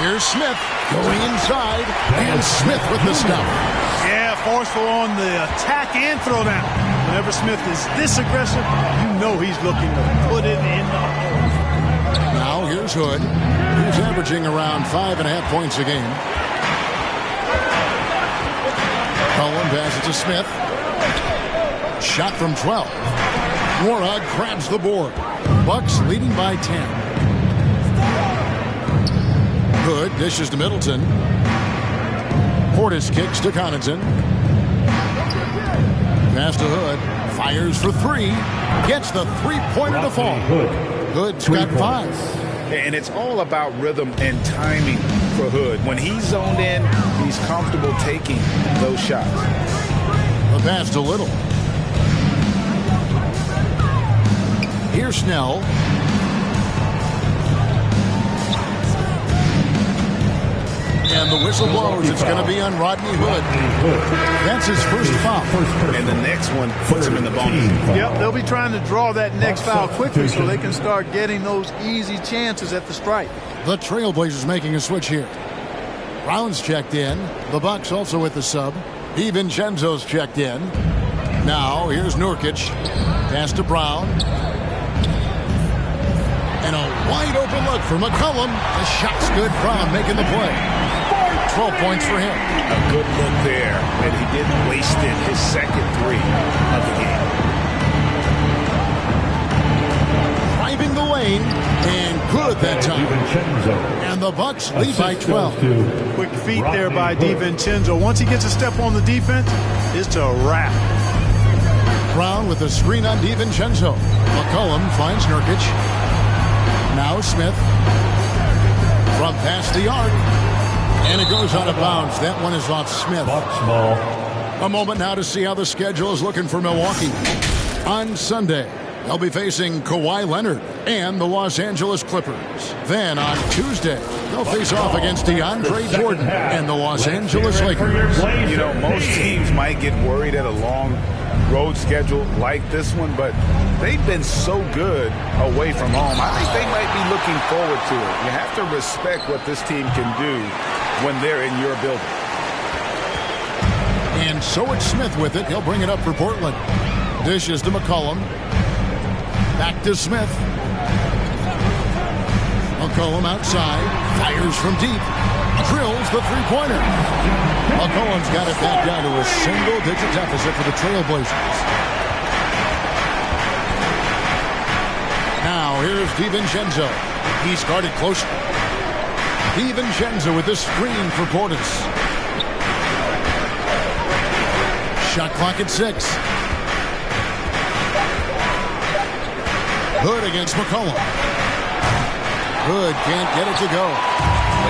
Here's Smith going inside, and Smith with the stop. Yeah, forceful on the attack and throwdown. Whenever Smith is this aggressive, you know he's looking to put it in the hole. Now here's Hood. He's averaging around 5.5 points a game. Cullen passes to Smith. Shot from 12. Wara grabs the board. Bucks leading by 10. Hood dishes to Middleton. Portis kicks to Connaughton. Pass to Hood. Fires for three. Gets the three-pointer to fall. Hood's got 5. And it's all about rhythm and timing for Hood. When he's zoned in, he's comfortable taking those shots. The pass to Little. Here's Snell. And the whistle blows. It's going to be on Rodney Hood. That's his first foul. And the next one puts him in the bonus. Yep, they'll be trying to draw that next foul quickly so they can start getting those easy chances at the stripe. The Trailblazers making a switch here. Brown's checked in. The Bucks also with the sub. DiVincenzo's checked in. Now here's Nurkic. Pass to Brown. And a wide open look for McCollum. The shot's good. Brown making the play. 12 points for him. A good look there, and he didn't waste it. His second three of the game. Driving the lane, and good that time. And the Bucks lead by 12. Quick feet there by DiVincenzo. Once he gets a step on the defense, it's a wrap. Brown with a screen on DiVincenzo. McCollum finds Nurkic. Now Smith from past the arc. And it goes out of bounds. That one is off Smith. A moment now to see how the schedule is looking for Milwaukee. On Sunday, they'll be facing Kawhi Leonard and the Los Angeles Clippers. Then on Tuesday, they'll face off against DeAndre Jordan and the Los Angeles Lakers. You know, most teams might get worried at a long road schedule like this one, but they've been so good away from home. I think they might be looking forward to it. You have to respect what this team can do when they're in your building. And so it's Smith with it. He'll bring it up for Portland. Dishes to McCollum. Back to Smith. McCollum outside. Fires from deep. Drills the three-pointer. McCollum's got it back down to a single-digit deficit for the Trailblazers. Now here's DiVincenzo. He's guarded closely. DiVincenzo with the screen for Portis. Shot clock at 6. Hood against McCollum. Hood can't get it to go.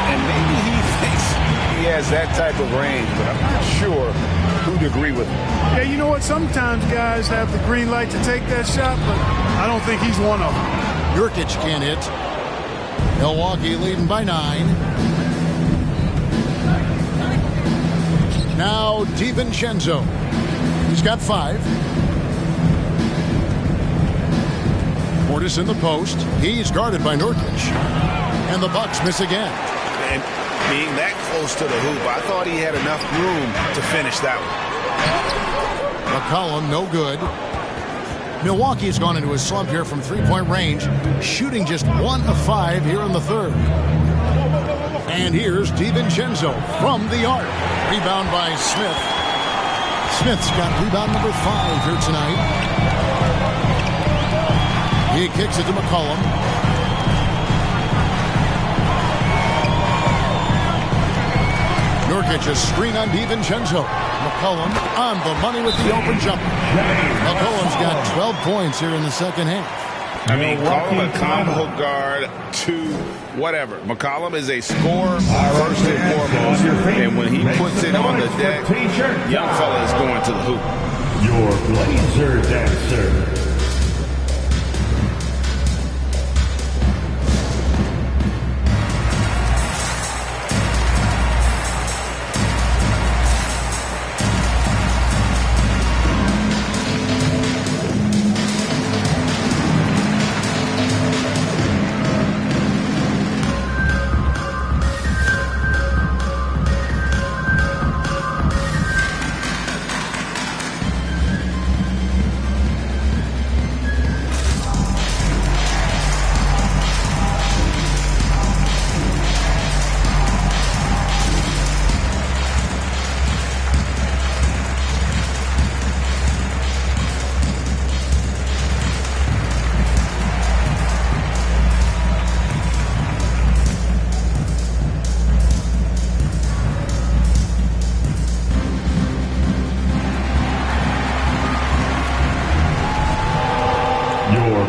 And maybe he thinks he has that type of range, but I'm not sure who'd agree with him. Yeah, you know what? Sometimes guys have the green light to take that shot, but I don't think he's one of them. Nurkic can't hit. Milwaukee leading by 9. Now DiVincenzo. He's got 5. Portis in the post. He's guarded by Nurkic. And the Bucks miss again. And being that close to the hoop, I thought he had enough room to finish that one. McCollum, no good. Milwaukee's gone into a slump here from three-point range, shooting just 1 of 5 here in the third. And here's DiVincenzo from the arc. Rebound by Smith. Smith's got rebound number 5 here tonight. He kicks it to McCollum. Nurkic a screen on DiVincenzo. McCollum on the money with the open jumper. McCollum's got 12 points here in the second half. I mean, call him a combo guard to whatever. McCollum is a scorer first and foremost. And when he puts it on the deck, young fella is going to the hoop. Your Blazer dancer.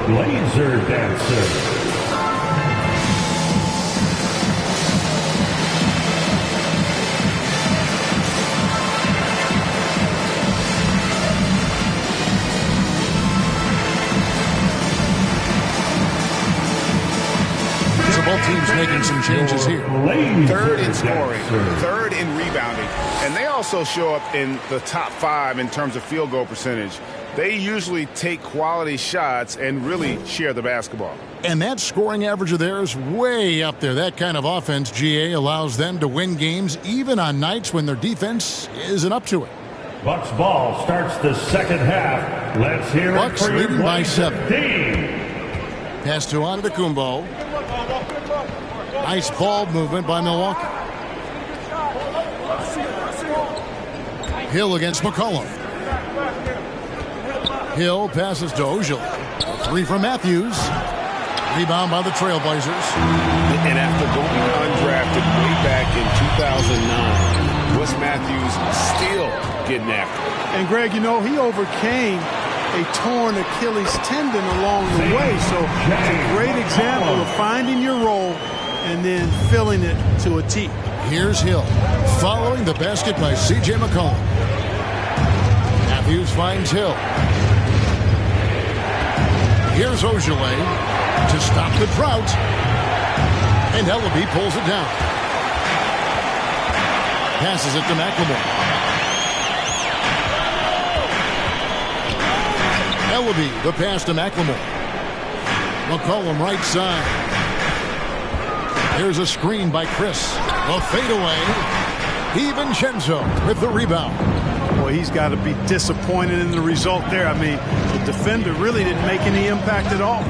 Blazer dancer. Both teams making some changes here. Third in scoring, third in rebounding, and they also show up in the top 5 in terms of field goal percentage. They usually take quality shots and really share the basketball. And that scoring average of theirs way up there. That kind of offense, GA, allows them to win games even on nights when their defense isn't up to it. Bucks ball starts the second half. Let's hear Bucks it for leading by 7. team. Pass to Antetokounmpo. Nice ball movement by Milwaukee. Hill against McCollum. Hill passes to Ojale. 3 from Matthews. Rebound by the Trailblazers. And after going undrafted way back in 2009, Wes Matthews still getting after it. And Greg, you know, he overcame a torn Achilles tendon along the way. So it's a great example of finding your role and then filling it to a T. Here's Hill following the basket by C.J. McCollum. Matthews finds Hill. Here's Ojale to stop the drought. And Ellaby pulls it down. Passes it to McLemore. Ellaby, the pass to McLemore. McCollum right side. There's a screen by Chris. A fadeaway. DiVincenzo with the rebound. Boy, he's got to be disappointed in the result there. I mean, the defender really didn't make any impact at all.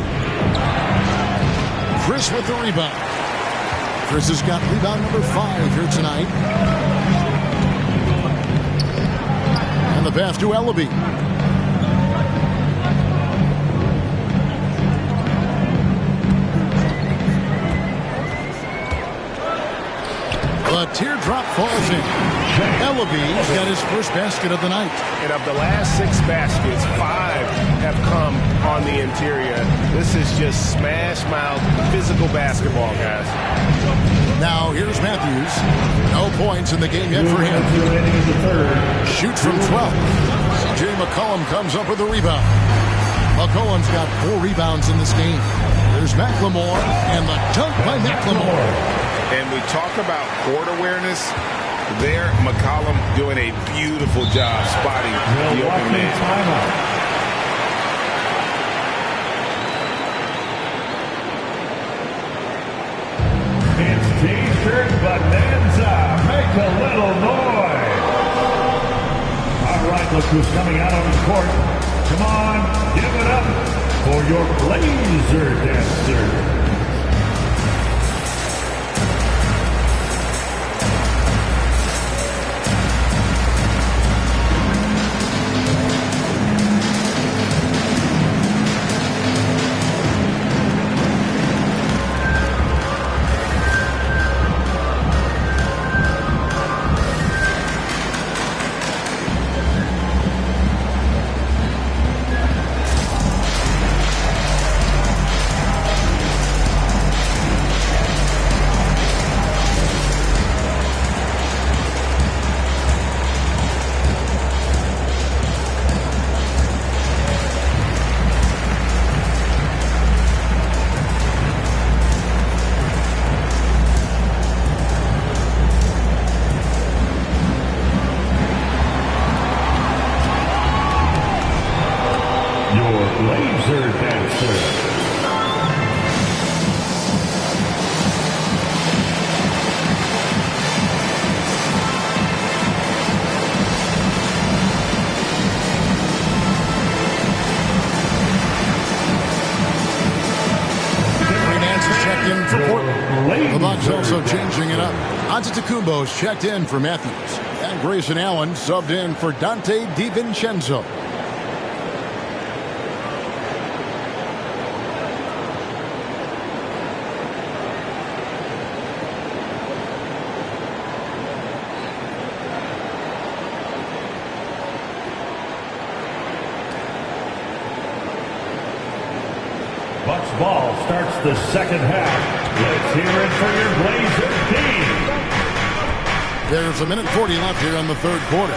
Chris with the rebound. Chris has got rebound number 5 here tonight. And the pass to Ellaby. The teardrop falls in. Ellaby's got his first basket of the night. And of the last 6 baskets, 5 have come on the interior. This is just smash mouth physical basketball, guys. Now here's Matthews. No points in the game yet for him. Shoots from 12. C.J. McCollum comes up with a rebound. McCollum's got 4 rebounds in this game. There's McLemore, and the dunk by McLemore. And we talk about court awareness. There, McCollum doing a beautiful job spotting the open man. It's T-shirt bonanza. Make a little noise. All right, look who's coming out on the court. Come on, give it up for your Blazer dancer. Antetokounmpo's checked in for Matthews. And Grayson Allen subbed in for Dante DiVincenzo. Bucks ball starts the second half. Let's hear it for your Blazer team. There's 1:40 left here in the third quarter.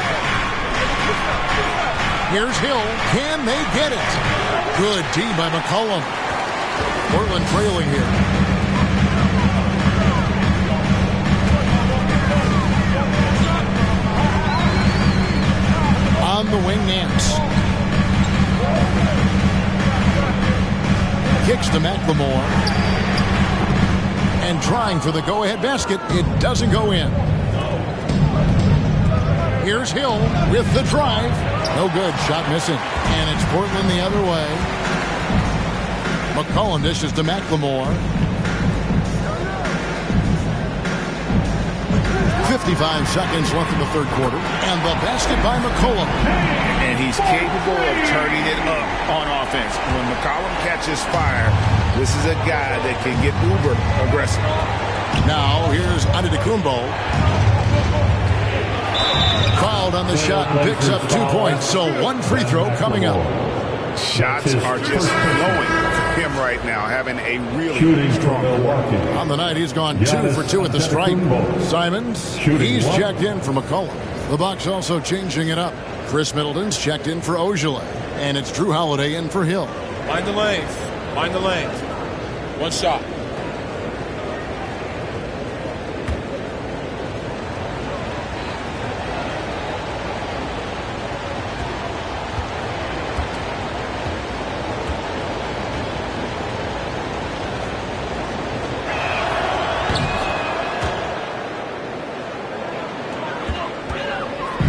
Here's Hill. Can they get it? Good D by McCollum. Portland trailing here. On the wing, Nance. Kicks to McLemore. And trying for the go-ahead basket. It doesn't go in. Here's Hill with the drive. No good. Shot missing. And it's Portland the other way. McCollum dishes to McLemore. 55 seconds left in the third quarter. And the basket by McCollum. And he's capable of turning it up on offense. When McCollum catches fire, this is a guy that can get uber aggressive. Now here's Antetokounmpo. Fouled on the shot, picks up 2 points, so 1 free throw coming up. Shots are just flowing for him right now, having a really strong quarter. On the night, he's gone 2 for 2 at the stripe. Simons, he's checked in for McCollum. The Bucks also changing it up. Chris Middleton's checked in for Ojeleye, and it's Drew Holiday in for Hill. Mind the lanes. Mind the lanes. 1 shot.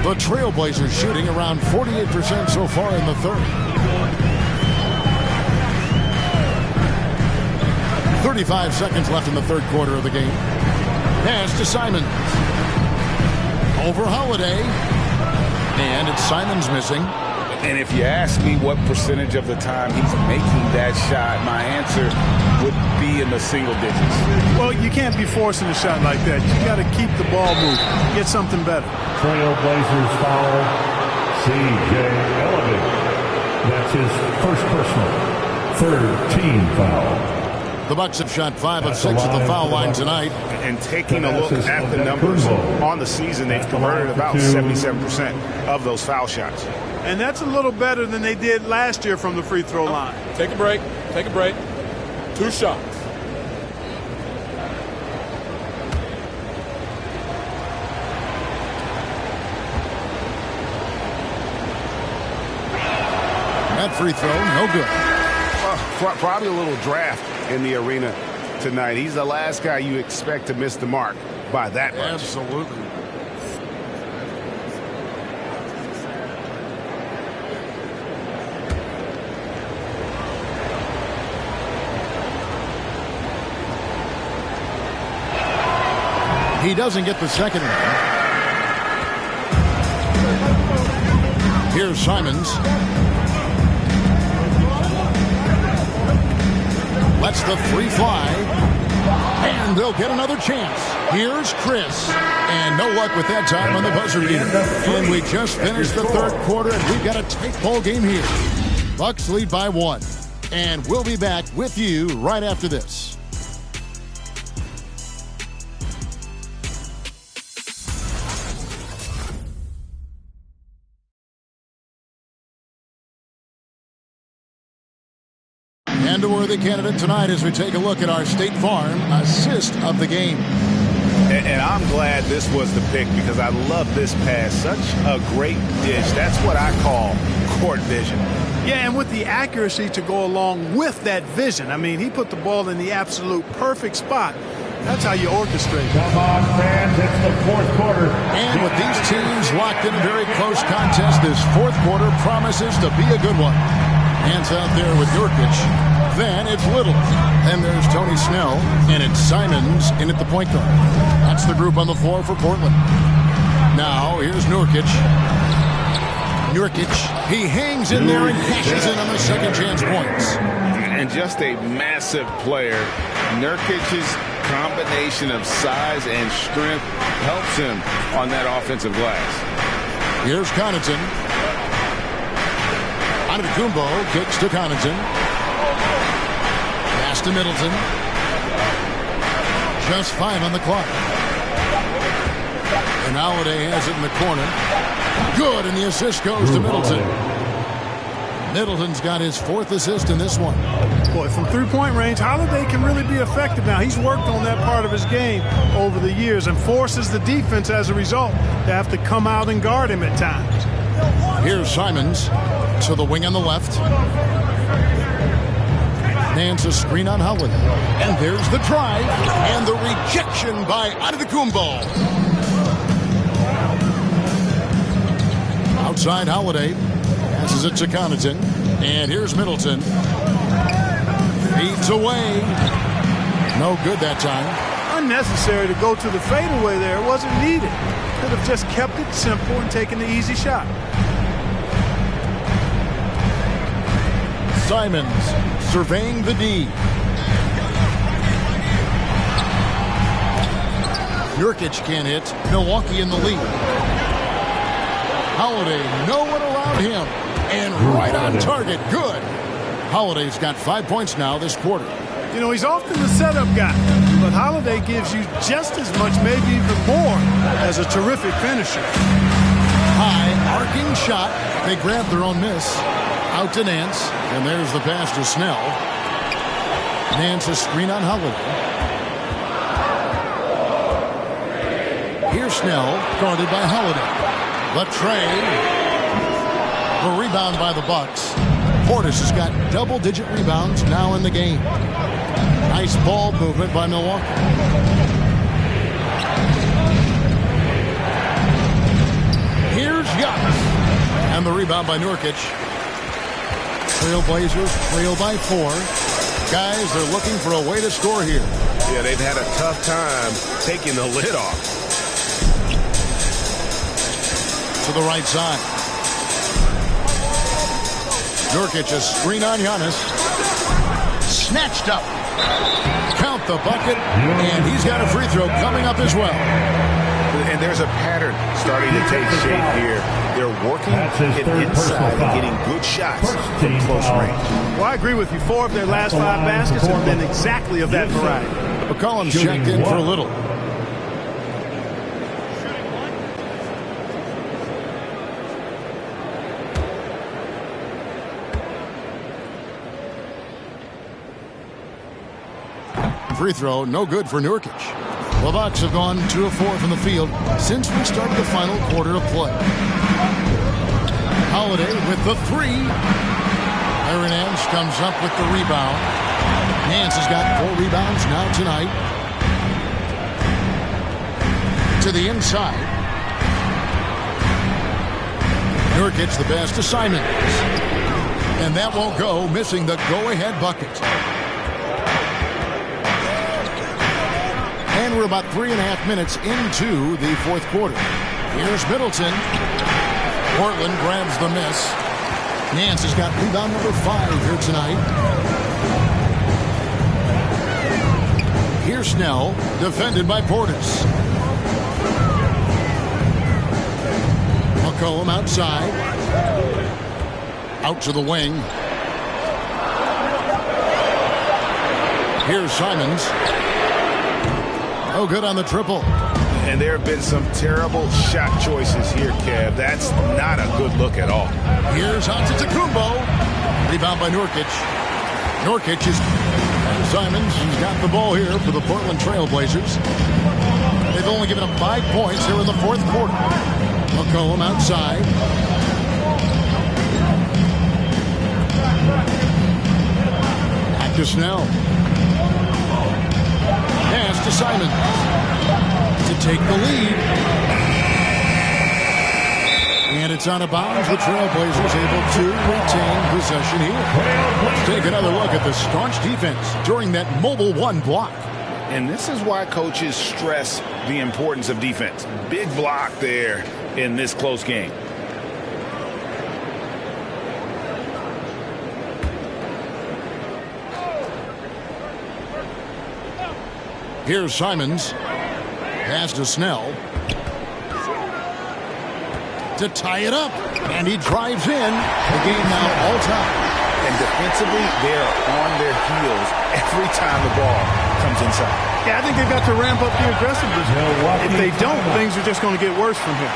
The Trailblazers shooting around 48% so far in the third. 35 seconds left in the third quarter of the game. Pass to Simons. Over Holiday. And it's Simons missing. And if you ask me what percentage of the time he's making that shot, my answer would be in the single digits. Well, you can't be forcing a shot like that. You got to keep the ball moving. Get something better. Trailblazers foul, C.J. Elliott. That's his first personal, third team foul. The Bucks have shot 5 of 6 at the foul line tonight. And taking a look at the numbers on the season, they've converted about 77% of those foul shots. And that's a little better than they did last year from the free throw line. Take a break. Take a break. 2 shots. That free throw, no good. Probably a little draft in the arena tonight. He's the last guy you expect to miss the mark by that much. Absolutely. He doesn't get the second one. Here's Simons. Lets the three fly. And they'll get another chance. Here's Chris. And no luck with that time on the buzzer beater. And we just finished the third quarter, and we've got a tight ball game here. Bucks lead by 1. And we'll be back with you right after this. And a worthy candidate tonight as we take a look at our State Farm assist of the game. And I'm glad this was the pick because I love this pass. Such a great dish. That's what I call court vision. Yeah, and with the accuracy to go along with that vision. I mean, he put the ball in the absolute perfect spot. That's how you orchestrate. Come on, fans. It's the fourth quarter. And with these teams locked in a very close contest, this fourth quarter promises to be a good one. Hands out there with Nurkic. Then it's Little. Then there's Tony Snell. And it's Simons in at the point guard. That's the group on the floor for Portland. Now, here's Nurkic. Nurkic, he hangs in there and cashes in on the second chance points. And just a massive player. Nurkic's combination of size and strength helps him on that offensive glass. Here's Connaughton. Antetokounmpo kicks to Connaughton. Pass to Middleton. Just 5 on the clock. And Holiday has it in the corner. Good, and the assist goes to Middleton. Middleton's got his 4th assist in this one. Boy, from three-point range, Holiday can really be effective now. He's worked on that part of his game over the years and forces the defense as a result to have to come out and guard him at times. Here's Simons to the wing on the left. Hands a screen on Holiday. And there's the drive and the rejection by Antetokounmpo. Outside Holiday. Passes it to Connaughton. And here's Middleton. Feeds away. No good that time. Unnecessary to go to the fadeaway there. It wasn't needed. Could have just kept it simple and taken the easy shot. Simons surveying the D. Nurkic can't hit. Milwaukee in the lead. Holiday, no one around him. And right on target. Good. Holiday's got 5 points now this quarter. You know, he's often the setup guy, but Holiday gives you just as much, maybe even more, as a terrific finisher. High arcing shot. They grab their own miss. Out to Nance. And there's the pass to Snell. Nance a screen on Holiday. Here's Snell, guarded by Holiday. The trade. The rebound by the Bucks. Portis has got double-digit rebounds now in the game. Nice ball movement by Milwaukee. Here's Giannis. And the rebound by Nurkic. Trailblazers trail by 4. Guys, they're looking for a way to score here. Yeah, they've had a tough time taking the lid off. To the right side. Nurkic, a screen on Giannis. Snatched up. Count the bucket, and he's got a free throw coming up as well. And there's a pattern starting to take shape here. They're working it inside and getting good shots from close range. Well, I agree with you. 4 of their last 5 baskets have been exactly of that variety. McCollum's checked in for a little. Free throw, no good for Nurkic. The Bucks have gone 2 of 4 from the field since we started the final quarter of play. Holiday with the 3. Aaron Nance comes up with the rebound. Nance has got 4 rebounds now tonight. To the inside. Nurkic the best assignment. And that won't go, missing the go-ahead bucket. And we're about 3.5 minutes into the 4th quarter. Here's Middleton. Portland grabs the miss. Nance has got rebound number 5 here tonight. Here's Snell, defended by Portis. McCollum outside. Out to the wing. Here's Simons. Oh, good on the triple. And there have been some terrible shot choices here, Kev. That's not a good look at all. Here's Antetokounmpo. Rebound by Nurkic. Nurkic is Simons. He's got the ball here for the Portland Trailblazers. They've only given up 5 points here in the 4th quarter. McCollum outside. Back to Snell. Pass to Simon to take the lead. And it's out of bounds. The Trailblazers able to retain possession here. Let's take another look at the staunch defense during that mobile 1 block. And this is why coaches stress the importance of defense. Big block there in this close game. Here's Simons. Pass to Snell. To tie it up. And he drives in. The game now all tied. And defensively, they're on their heels every time the ball comes inside. Yeah, I think they've got to ramp up the aggressiveness. If they don't, things are just going to get worse from here.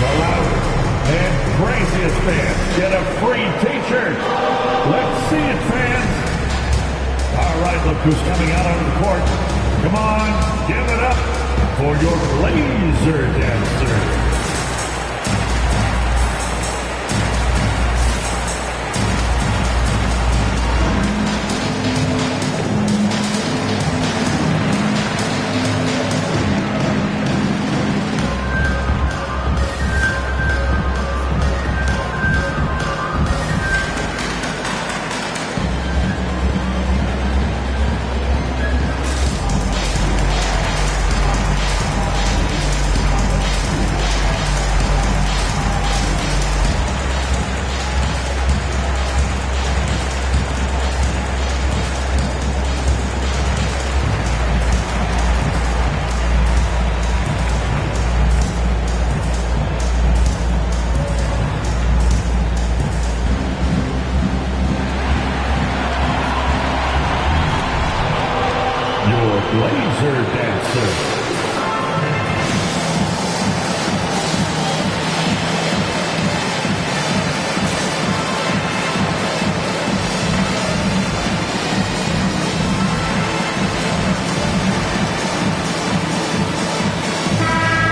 The loudest and craziest fans get a free t-shirt. Let's see it, fans. All right, look who's coming out onto the court. Come on, give it up for your Blazer dancer. Blazer dancer.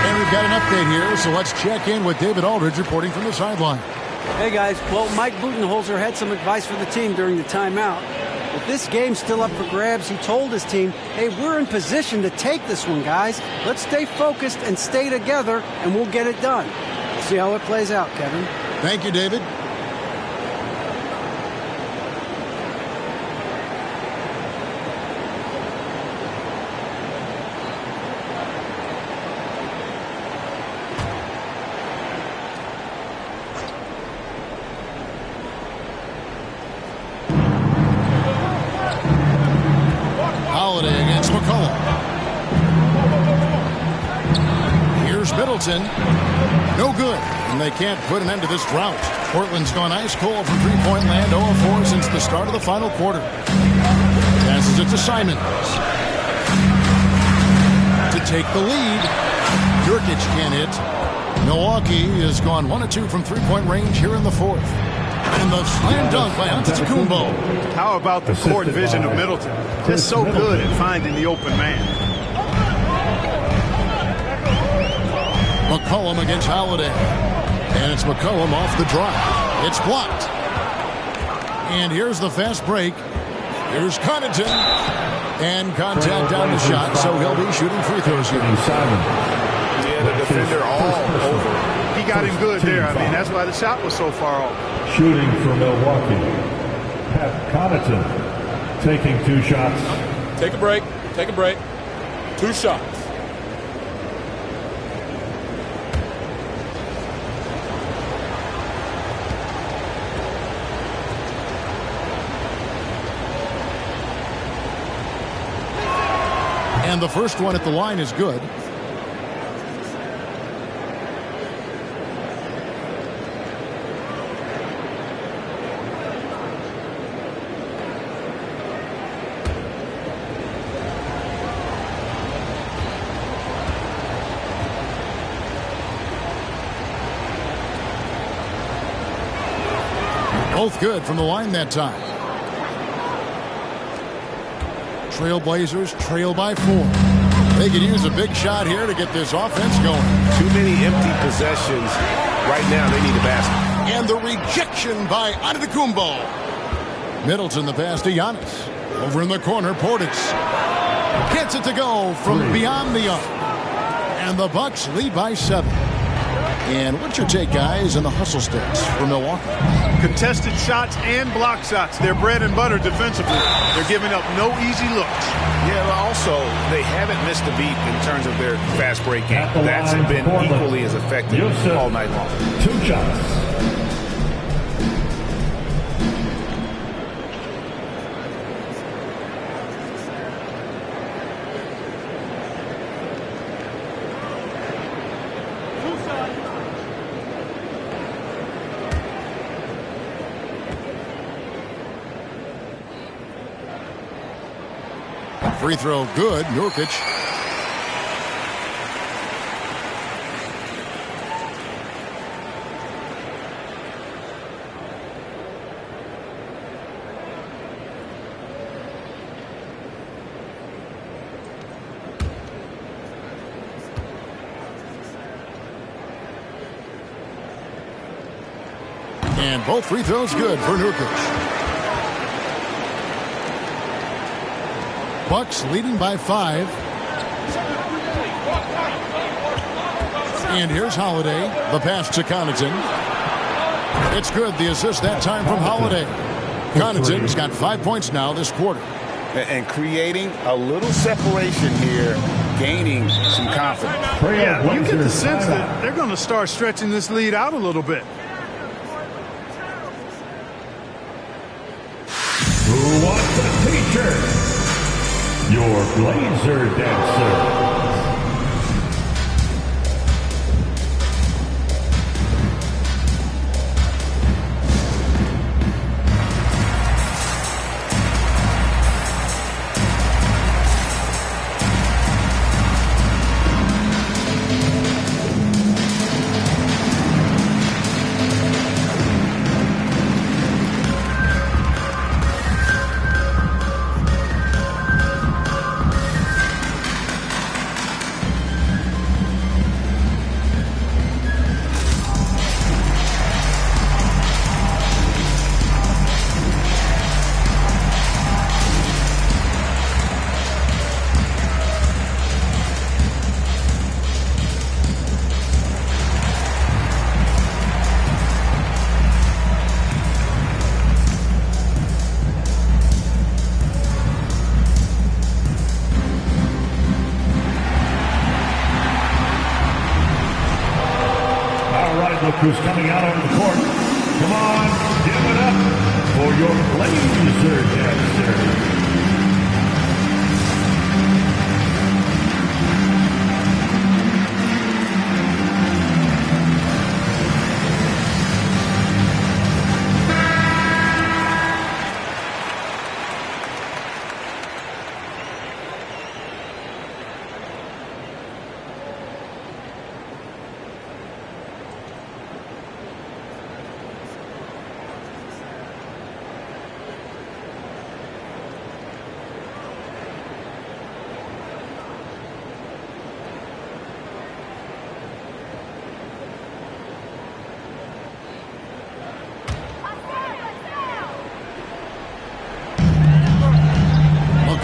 And we've got an update here, so let's check in with David Aldridge reporting from the sideline. Hey guys, well, Mike Budenholzer had some advice for the team during the timeout. With this game still up for grabs, he told his team, hey, we're in position to take this one, guys. Let's stay focused and stay together, and we'll get it done. We'll see how it plays out, Kevin. Thank you, David. McCollum. Here's Middleton. No good. And they can't put an end to this drought. Portland's gone ice cold from three-point land, 0-4 since the start of the final quarter. Passes it to Simons. To take the lead. Kirkwood can't hit. Milwaukee has gone 1 of 2 from three-point range here in the fourth. And the slam dunk by Antetokounmpo. How about the court vision of Middleton? Just so good at finding the open man. McCollum against Holiday. And it's McCollum off the drive. It's blocked. And here's the fast break. Here's Connaughton. And contact down the shot, so he'll be shooting free throws here. Yeah, the defender all over. He got him good there. I mean, that's why the shot was so far off. Shooting for Milwaukee. Pat Connaughton taking 2 shots. Take a break. Take a break. 2 shots. And the first one at the line is good. Both good from the line that time. Trailblazers trail by 4. They could use a big shot here to get this offense going. Too many empty possessions. Right now, they need a basket. And the rejection by Antetokounmpo. Middleton the pass to Giannis. Over in the corner, Portis gets it to go from beyond the arc. And the Bucks lead by 7. And what's your take, guys, in the hustle stats for Milwaukee? Contested shots and block shots. They're bread and butter defensively. They're giving up no easy looks. Yeah, but also, they haven't missed a beat in terms of their fast break game. That's been equally as effective all night long. 2 shots. Free throw good. Nurkic. And both free throws good for Nurkic. Bucks leading by 5. And here's Holiday. The pass to Connaughton. It's good. The assist that time from Holiday. Connaughton's got 5 points now this quarter. And creating a little separation here, gaining some confidence. Yeah, you get the sense that they're going to start stretching this lead out a little bit. Who wants a teacher? Your Blazer dancer. Look who's coming out on the court. Come on, give it up for your Blazer dancer.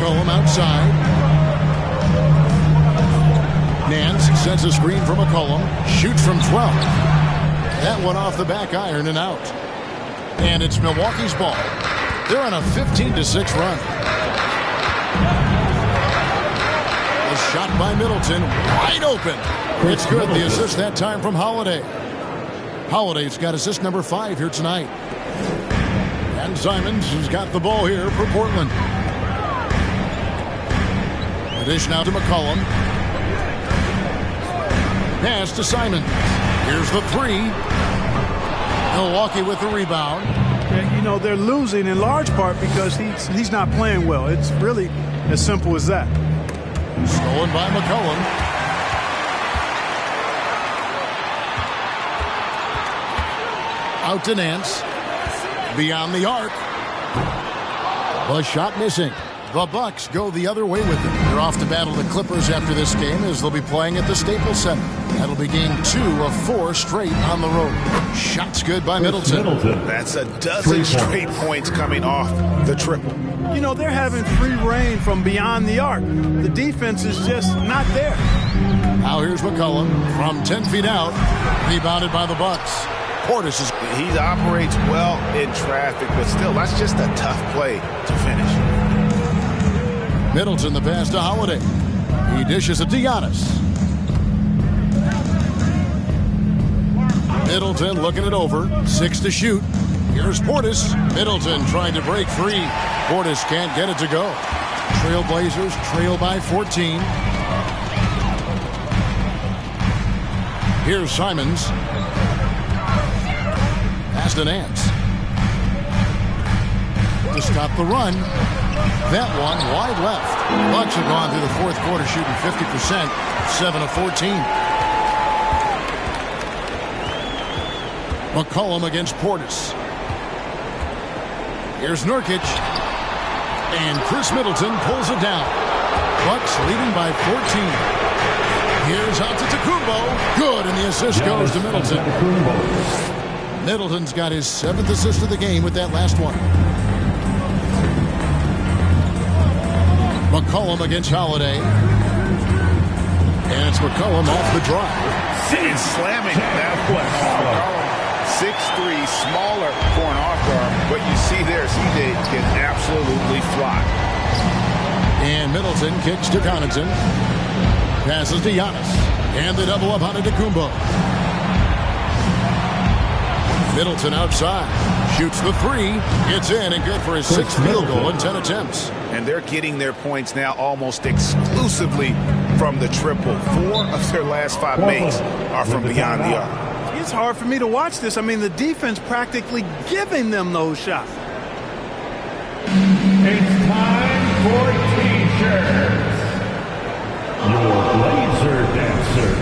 McCollum outside. Nance sends a screen for McCollum. Shoots from 12. That one off the back iron and out. And it's Milwaukee's ball. They're on a 15-6 run. A shot by Middleton. Wide open. It's good. The assist that time from Holiday. Holiday's got assist number 5 here tonight. And Simons has got the ball here for Portland. The dish now to McCollum. Pass to Simons. Here's the 3. Milwaukee with the rebound. And, you know, they're losing in large part because he's not playing well. It's really as simple as that. Stolen by McCollum. Out to Nance. Beyond the arc. The shot missing. The Bucks go the other way with it. They're off to battle the Clippers after this game as they'll be playing at the Staples Center. That'll be game 2 of 4 straight on the road. Shots good by Middleton. That's a dozen straight points coming off the triple. You know, they're having free reign from beyond the arc. The defense is just not there. Now here's McCollum from 10 feet out. Rebounded by the Bucks. Portis is... He operates well in traffic, but still, that's just a tough play to finish. Middleton the pass to Holiday. He dishes it to Giannis. Middleton looking it over. 6 to shoot. Here's Portis. Middleton trying to break free. Portis can't get it to go. Trailblazers trail by 14. Here's Simons. Pass to Nance. To stop the run. That one wide left. Bucks have gone through the fourth quarter shooting 50%. 7 of 14. McCollum against Portis. Here's Nurkic. And Chris Middleton pulls it down. Bucks leading by 14. Here's Antetokounmpo. Good, and the assist goes to Middleton. Middleton's got his 7th assist of the game with that last one. McCollum against Holiday. And it's McCollum off the drive. And slamming that one. 6'3", smaller for an off guard. What you see there, CJ can absolutely fly. And Middleton kicks to Connaughton. Passes to Giannis. And they double up on Antetokounmpo. Middleton outside. Shoots the 3. It's in and good for his 6th field goal in 10 attempts. And they're getting their points now almost exclusively from the triple. 4 of their last 5 makes are from beyond the arc. It's hard for me to watch this. I mean, the defense practically giving them those shots. It's time for T-shirts. Your Blazer Dancer.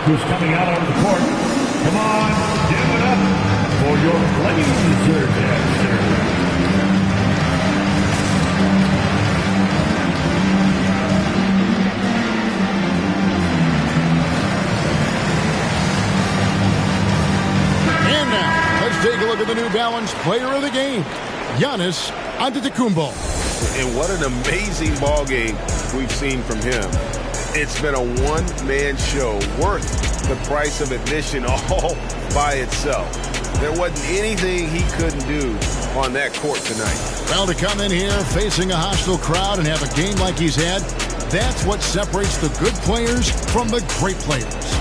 Who's coming out on the court? Come on, give it up for your Blazer Dancer. And now, let's take a look at the New Balance player of the game, Giannis Antetokounmpo. And what an amazing ball game we've seen from him. It's been a one-man show worth the price of admission all by itself. There wasn't anything he couldn't do on that court tonight. Well, to come in here facing a hostile crowd and have a game like he's had, that's what separates the good players from the great players.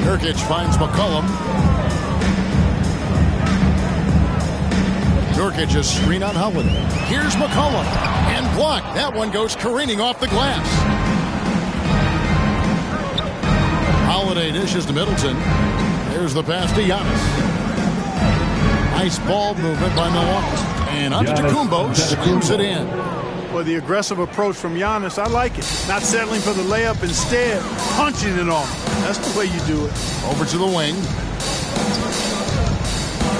Kirkwood finds McCollum. Kirkwood just screen on Howard. Here's McCollum. And blocked. That one goes careening off the glass. Holiday dishes to Middleton. There's the pass to Giannis. Nice ball movement by Milwaukee. And Antetokounmpo scoops it in. Well, the aggressive approach from Giannis, I like it. Not settling for the layup, instead punching it on. That's the way you do it. Over to the wing.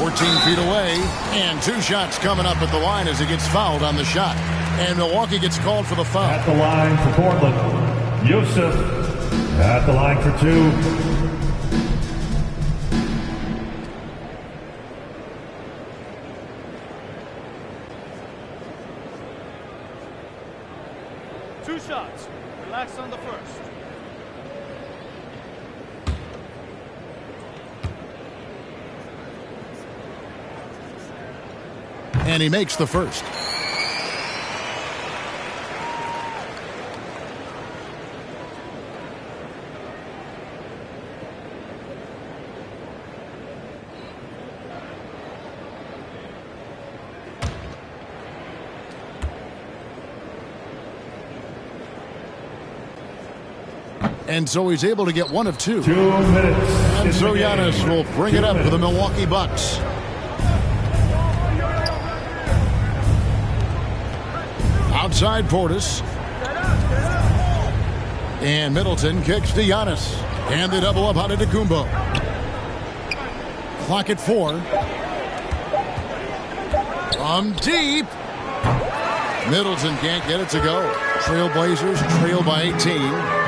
14 feet away. And 2 shots coming up at the line as he gets fouled on the shot. And Milwaukee gets called for the foul. At the line for Portland, Yusuf. At the line for 2. Shots. Relax on the first. And he makes the first. And so he's able to get 1 of 2. 2 minutes. And so Giannis will bring it up for the Milwaukee Bucks. Outside Portis. And Middleton kicks to Giannis. And they double up on Antetokounmpo. Clock at 4. From deep. Middleton can't get it to go. Trailblazers trail by 18.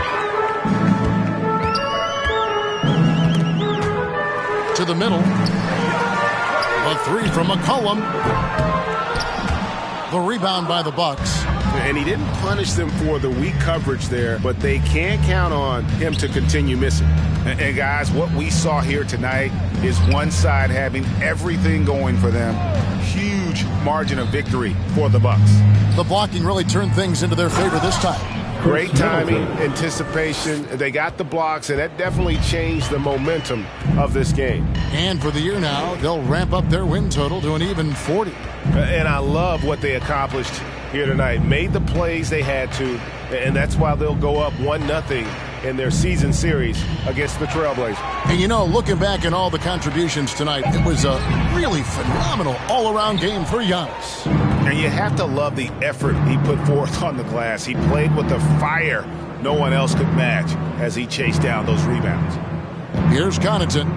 To the middle. A 3 from McCollum. The rebound by the Bucks. And he didn't punish them for the weak coverage there, but they can't count on him to continue missing. And guys, what we saw here tonight is one side having everything going for them. Huge margin of victory for the Bucks. The blocking really turned things into their favor this time. Great timing, anticipation. They got the blocks, and that definitely changed the momentum of this game. And for the year now, they'll ramp up their win total to an even 40. And I love what they accomplished here tonight. Made the plays they had to, and that's why they'll go up 1-0 in their season series against the Trailblazers. And you know, looking back at all the contributions tonight, it was a really phenomenal all-around game for Giannis. And you have to love the effort he put forth on the glass. He played with the fire no one else could match as he chased down those rebounds. Here's Connaughton.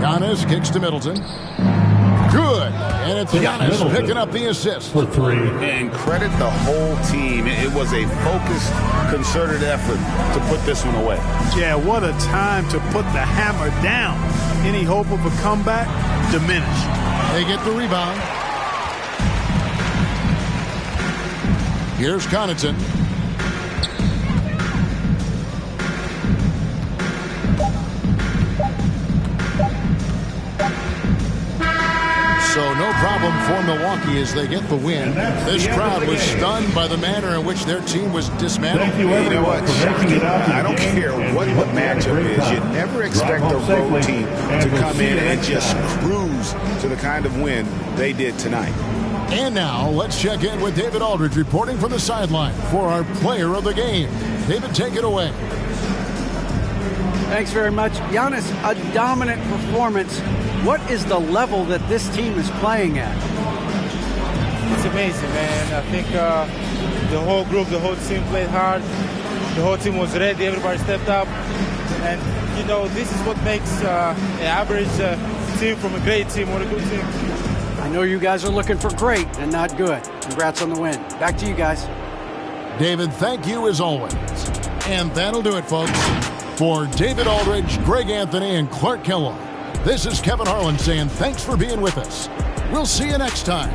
Giannis kicks to Middleton. Good. And it's Giannis picking up the assist. For 3. And credit the whole team. It was a focused, concerted effort to put this one away. Yeah, what a time to put the hammer down. Any hope of a comeback diminished. They get the rebound. Here's Connaughton. So no problem for Milwaukee as they get the win. This crowd was stunned by the manner in which their team was dismantled. Thank you, You know everyone, what? for making it out to the I don't game. care what the matchup is. You never expect a road team to come in and just cruise to the kind of win they did tonight. And now, let's check in with David Aldridge reporting from the sideline for our player of the game. David, take it away. Thanks very much. Giannis, a dominant performance. What is the level that this team is playing at? It's amazing, man. I think the whole group, the whole team played hard. The whole team was ready. Everybody stepped up. And, you know, this is what makes an average team from a great team or a good team. I know you guys are looking for great and not good. Congrats on the win. Back to you guys. David, thank you as always. And that'll do it, folks. For David Aldridge, Greg Anthony, and Clark Kellogg, this is Kevin Harlan saying thanks for being with us. We'll see you next time